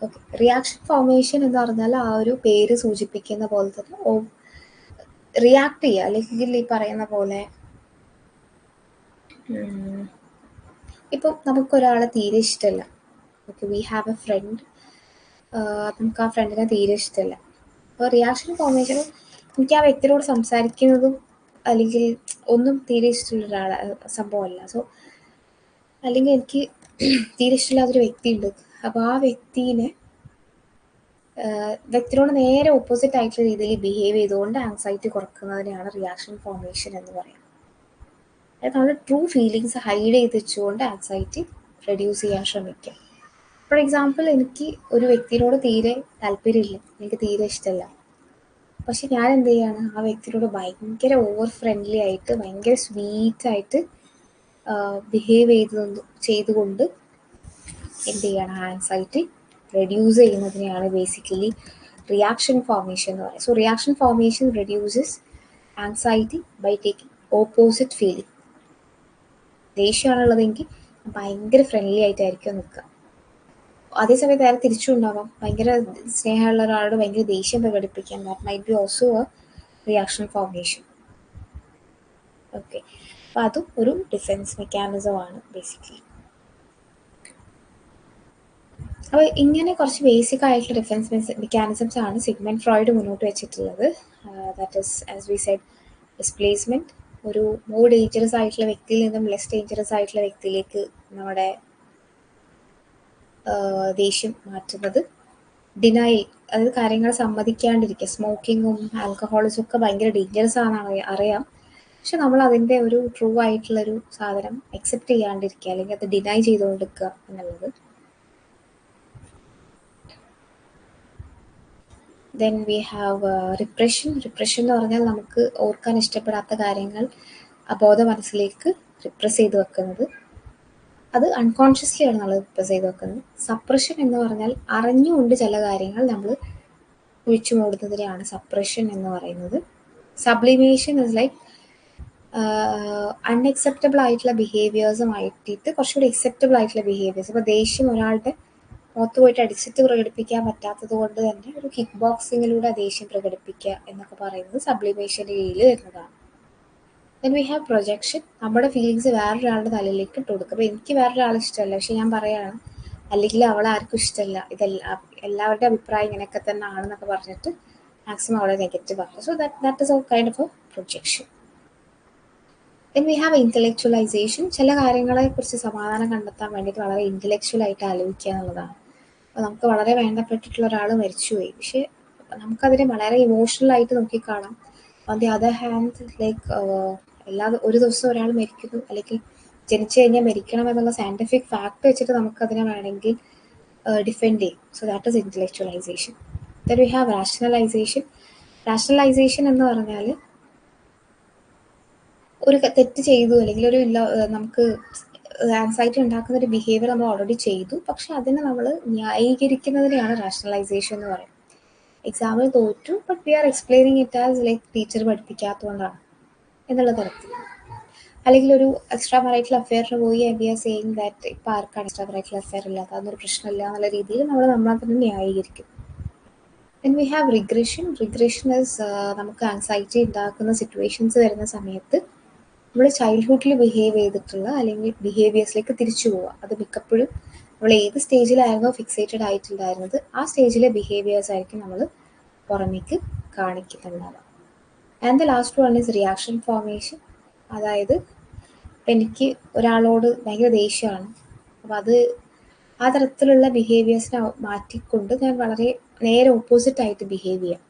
Okay, reaction formation എന്ന് പറഞ്ഞാൽ ആ ഒരു പേര് സൂചിപ്പിക്കുന്ന പോലെ തന്നെ റിയാക്ട് ചെയ്യുക, അല്ലെങ്കിൽ ഈ പറയുന്ന പോലെ ഇപ്പം നമുക്കൊരാളെ തീരെ ഇഷ്ടമല്ല, okay, we have a friend, നമുക്ക് ആ ഫ്രണ്ടിനെ തീരെ ഇഷ്ടമല്ല. അപ്പോൾ റിയാക്ഷൻ ഫോർമേഷൻ എനിക്ക് ആ വ്യക്തിയോട് സംസാരിക്കുന്നതും അല്ലെങ്കിൽ ഒന്നും തീരെ ഇഷ്ടമുള്ള സംഭവമല്ല. സോ അല്ലെങ്കിൽ എനിക്ക് തീരെ ഇഷ്ടമില്ലാത്തൊരു വ്യക്തിയുണ്ട്, അപ്പോൾ ആ വ്യക്തിയോട് നേരെ ഓപ്പോസിറ്റ് ആയിട്ടുള്ള രീതിയിൽ ബിഹേവ് ചെയ്തുകൊണ്ട് ആങ്സൈറ്റി കുറക്കുന്നതിനെയാണ് റിയാക്ഷൻ ഫോർമേഷൻ എന്ന് പറയുന്നത്. അതായത് നമ്മുടെ ട്രൂ ഫീലിങ്സ് ഹൈഡ് ചെയ്ത് വെച്ചുകൊണ്ട് ആങ്സൈറ്റി റെഡ്യൂസ് ചെയ്യാൻ ശ്രമിക്കുക. ഫോർ എക്സാമ്പിൾ, എനിക്ക് ഒരു വ്യക്തിയോട് തീരെ താല്പര്യമില്ല, എനിക്ക് തീരെ ഇഷ്ടമല്ല. പക്ഷെ ഞാൻ എന്ത് ചെയ്യാണ്, ആ വ്യക്തിയോട് ഭയങ്കര ഓവർ ഫ്രണ്ട്ലി ആയിട്ട് ഭയങ്കര സ്വീറ്റായിട്ട് ബിഹേവ് ചെയ്തുകൊണ്ട് എന്ത് ചെയ്യണം, ആൻസൈറ്റി റെഡ്യൂസ് ചെയ്യുന്നതിനെയാണ് ബേസിക്കലി റിയാക്ഷൻ ഫോർമേഷൻ എന്ന് പറയുന്നത്. So reaction formation reduces anxiety by taking opposite feeling. ദേഷ്യമാണുള്ളതെങ്കിൽ ഭയങ്കര ഫ്രണ്ട്ലി ആയിട്ടായിരിക്കും നിൽക്കുക. അതേസമയത്ത് നേരെ തിരിച്ചും ഉണ്ടാവാം, ഭയങ്കര സ്നേഹമുള്ള ഒരാളോട് ഭയങ്കര ദേഷ്യം പ്രകടിപ്പിക്കാൻ. That might be also A reaction formation. Okay, അപ്പം അതും ഒരു ഡിഫെൻസ് മെക്കാനിസം ആണ് ബേസിക്കലി. അപ്പോൾ ഇങ്ങനെ കുറച്ച് ബേസിക് ആയിട്ടുള്ള ഡിഫെൻസ് മെക്കാനിസംസ് ആണ് സിഗ്മണ്ട് ഫ്രോയിഡ് മുന്നോട്ട് വെച്ചിട്ടുള്ളത്. That is as we said displacement, ഒരു മോർ ഡേഞ്ചറസ് ആയിട്ടുള്ള വ്യക്തിയിൽ നിന്നും ലെസ് ഡേഞ്ചറസ് ആയിട്ടുള്ള വ്യക്തിയിലേക്ക് നമ്മുടെ ദേഷ്യം മാറ്റുന്നത്. ഡിനൈ, അതായത് കാര്യങ്ങൾ സമ്മതിക്കാണ്ടിരിക്കുക. സ്മോക്കിങ്ങും ആൽക്കഹോളിസും ഒക്കെ ഭയങ്കര ഡേഞ്ചറസ് ആണെന്ന് അറിയാം, പക്ഷെ നമ്മൾ അതിൻ്റെ ഒരു ട്രൂ ആയിട്ടുള്ളൊരു സാധനം അക്സെപ്റ്റ് ചെയ്യാണ്ടിരിക്കുക, അല്ലെങ്കിൽ അത് ഡിനൈ ചെയ്തുകൊണ്ടിരിക്കുക എന്നുള്ളത്. Then we have repression. Repression എന്ന് പറഞ്ഞാൽ നമുക്ക് ഓർക്കാൻ ഇഷ്ടപ്പെടാത്ത കാര്യങ്ങൾ അബോധ മനസ്സിലേക്ക് റിപ്രസ് ചെയ്ത് വെക്കുന്നത്. അത് അൺകോൺഷ്യസ്ലി ആണ് നമ്മൾ റിപ്രസ് ചെയ്ത് വെക്കുന്നത്. സപ്രഷൻ എന്ന് പറഞ്ഞാൽ അറിഞ്ഞുകൊണ്ട് ചില കാര്യങ്ങൾ നമ്മൾ ഒഴിച്ചു മൂടുന്നതിനെയാണ് സപ്രഷൻ എന്ന് പറയുന്നത്. സബ്ലിമേഷൻ ഇസ് ലൈക്ക് അൺഅക്സെപ്റ്റബിൾ ആയിട്ടുള്ള ബിഹേവിയേഴ്സ് മാറ്റിയിട്ട് കുറച്ചുകൂടി അക്സെപ്റ്റബിൾ ആയിട്ടുള്ള ബിഹേവിയേഴ്സ്. ഇപ്പോൾ ദേഷ്യം ഒരാളുടെ പുറത്ത് പോയിട്ട് അടിച്ചിട്ട് പ്രകടിപ്പിക്കാൻ പറ്റാത്തത് കൊണ്ട് തന്നെ ഒരു കിക്ക് ബോക്സിങ്ങിലൂടെ ദേഷ്യം പ്രകടിപ്പിക്കുക എന്നൊക്കെ പറയുന്നത് സബ്ലിമേഷൻ്റെ കീഴിൽ വരുന്നതാണ്. Then we have projection. നമ്മുടെ ഫീലിങ്സ് വേറൊരാളുടെ തലയിലേക്ക് ഇട്ട് കൊടുക്കുക. അപ്പോൾ എനിക്ക് വേറൊരാൾ ഇഷ്ടമല്ല, പക്ഷെ ഞാൻ പറയുകയാണ്, അല്ലെങ്കിൽ അവളെ ആർക്കും ഇഷ്ടമല്ല, എല്ലാവരുടെ അഭിപ്രായം ഇങ്ങനെയൊക്കെ തന്നെ ആണെന്നൊക്കെ പറഞ്ഞിട്ട് മാക്സിമം അവളെ നെഗറ്റീവ് ആക്കുക. So that is a kind of a projection. Then we have intellectualization. ചില കാര്യങ്ങളെക്കുറിച്ച് സമാധാനം കണ്ടെത്താൻ വേണ്ടിയിട്ട് വളരെ ഇൻ്റലക്ച്വലായിട്ട് ആലോചിക്കുക എന്നുള്ളതാണ്. അപ്പോൾ നമുക്ക് വളരെ വേണ്ടപ്പെട്ടിട്ടുള്ള ഒരാൾ മരിച്ചുപോയി, പക്ഷേ നമുക്കതിനെ വളരെ ഇമോഷണലായിട്ട് നോക്കിക്കാണാം. On the other hand like ഒരു ദിവസം ഒരാൾ മരിക്കുന്നു, അല്ലെങ്കിൽ ജനിച്ചു കഴിഞ്ഞാൽ മരിക്കണം എന്നുള്ള സയൻറ്റിഫിക് ഫാക്ട് വെച്ചിട്ട് നമുക്കതിനെ വേണമെങ്കിൽ ഡിഫെൻഡ് ചെയ്യും. So that is intellectualization. Then we have rationalization. Rationalization എന്ന് പറഞ്ഞാൽ ഒരു തെറ്റ് ചെയ്തു, അല്ലെങ്കിൽ നമുക്ക് ആൻസൈറ്റി ഉണ്ടാക്കുന്ന ഒരു ബിഹേവിയർ നമ്മൾ ഓൾറെഡി ചെയ്തു, പക്ഷെ അതിനെ നമ്മൾ ന്യായീകരിക്കുന്നതിനെയാണ് റാഷണലൈസേഷൻ എന്ന് പറയുന്നത്. എക്സാമിൽ തോറ്റു, but we are explaining it as like teacher പഠിപ്പിക്കാത്തതുകൊണ്ടാണ് എന്നുള്ള തരത്തിൽ. അല്ലെങ്കിൽ ഒരു എക്സ്ട്രാ മറൈറ്റൽ അഫെയറിന് പോയി and we are saying that ഇപ്പം ആർക്കാണ് എക്സ്ട്രാ മറൈറ്റൽ അഫെയർ ഇല്ലാത്ത, അതൊരു പ്രശ്നമില്ല എന്നുള്ള രീതിയിൽ നമ്മളെ തന്നെ ന്യായീകരിക്കും. Then we have regression. Regression is നമുക്ക് ആൻസൈറ്റി ഉണ്ടാക്കുന്ന സിറ്റുവേഷൻസ് വരുന്ന സമയത്ത് നമ്മൾ ചൈൽഡ്ഹുഡിൽ ബിഹേവ് ചെയ്തിട്ടുള്ള അല്ലെങ്കിൽ ബിഹേവിയേഴ്സിലേക്ക് തിരിച്ചു പോവുക. അത് മിക്കപ്പോഴും നമ്മൾ ഏത് സ്റ്റേജിലായിരുന്നോ ഫിക്സേറ്റഡ് ആയിട്ടുണ്ടായിരുന്നത് ആ സ്റ്റേജിലെ ബിഹേവിയേഴ്സ് ആയിരിക്കും നമ്മൾ പുറമേക്ക് കാണിക്കുന്നുണ്ടാവുക. And the last one is reaction formation. അതായത് എനിക്ക് ഒരാളോട് ഭയങ്കര ദേഷ്യമാണ്, അപ്പോൾ ആ തരത്തിലുള്ള ബിഹേവിയേഴ്സിനെ മാറ്റിക്കൊണ്ട് ഞാൻ വളരെ നേരെ ഓപ്പോസിറ്റായിട്ട് ബിഹേവ് ചെയ്യാം.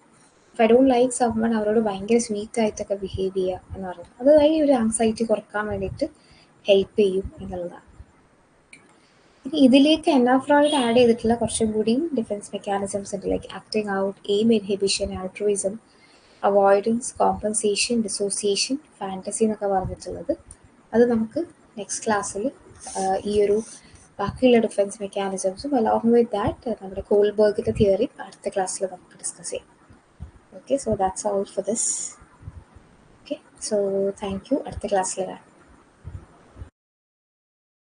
If I don't like someone, അവരോട് ഭയങ്കര സ്വീറ്റ് ആയിട്ടൊക്കെ ബിഹേവ് ചെയ്യുക എന്ന് പറയുന്നത് അത് വഴി ഒരു ആങ്സൈറ്റി കുറക്കാൻ വേണ്ടിയിട്ട് ഹെൽപ്പ് ചെയ്യും എന്നുള്ളതാണ്. ഇനി ഇതിലേക്ക് എന്ന ഫ്രോയിഡ് ആഡ് ചെയ്തിട്ടുള്ള കുറച്ചും കൂടിയും ഡിഫെൻസ് മെക്കാനിസംസ് ഉണ്ട്, like acting out, aim inhibition, altruism, avoidance, compensation, dissociation, fantasy എന്നൊക്കെ പറഞ്ഞിട്ടുള്ളത്. അത് നമുക്ക് നെക്സ്റ്റ് ക്ലാസ്സിൽ ഈ ഒരു ബാക്കിയുള്ള ഡിഫെൻസ് മെക്കാനിസംസും അലോങ് വിത്ത് ദാറ്റ് നമ്മുടെ കോൾബർഗിൻ്റെ തിയറി അടുത്ത ക്ലാസ്സിൽ നമുക്ക് ഡിസ്കസ് ചെയ്യാം. Okay, so that's all for this. Okay, so thank you. അടുത്ത ക്ലാസ്സിൽ കാണാം.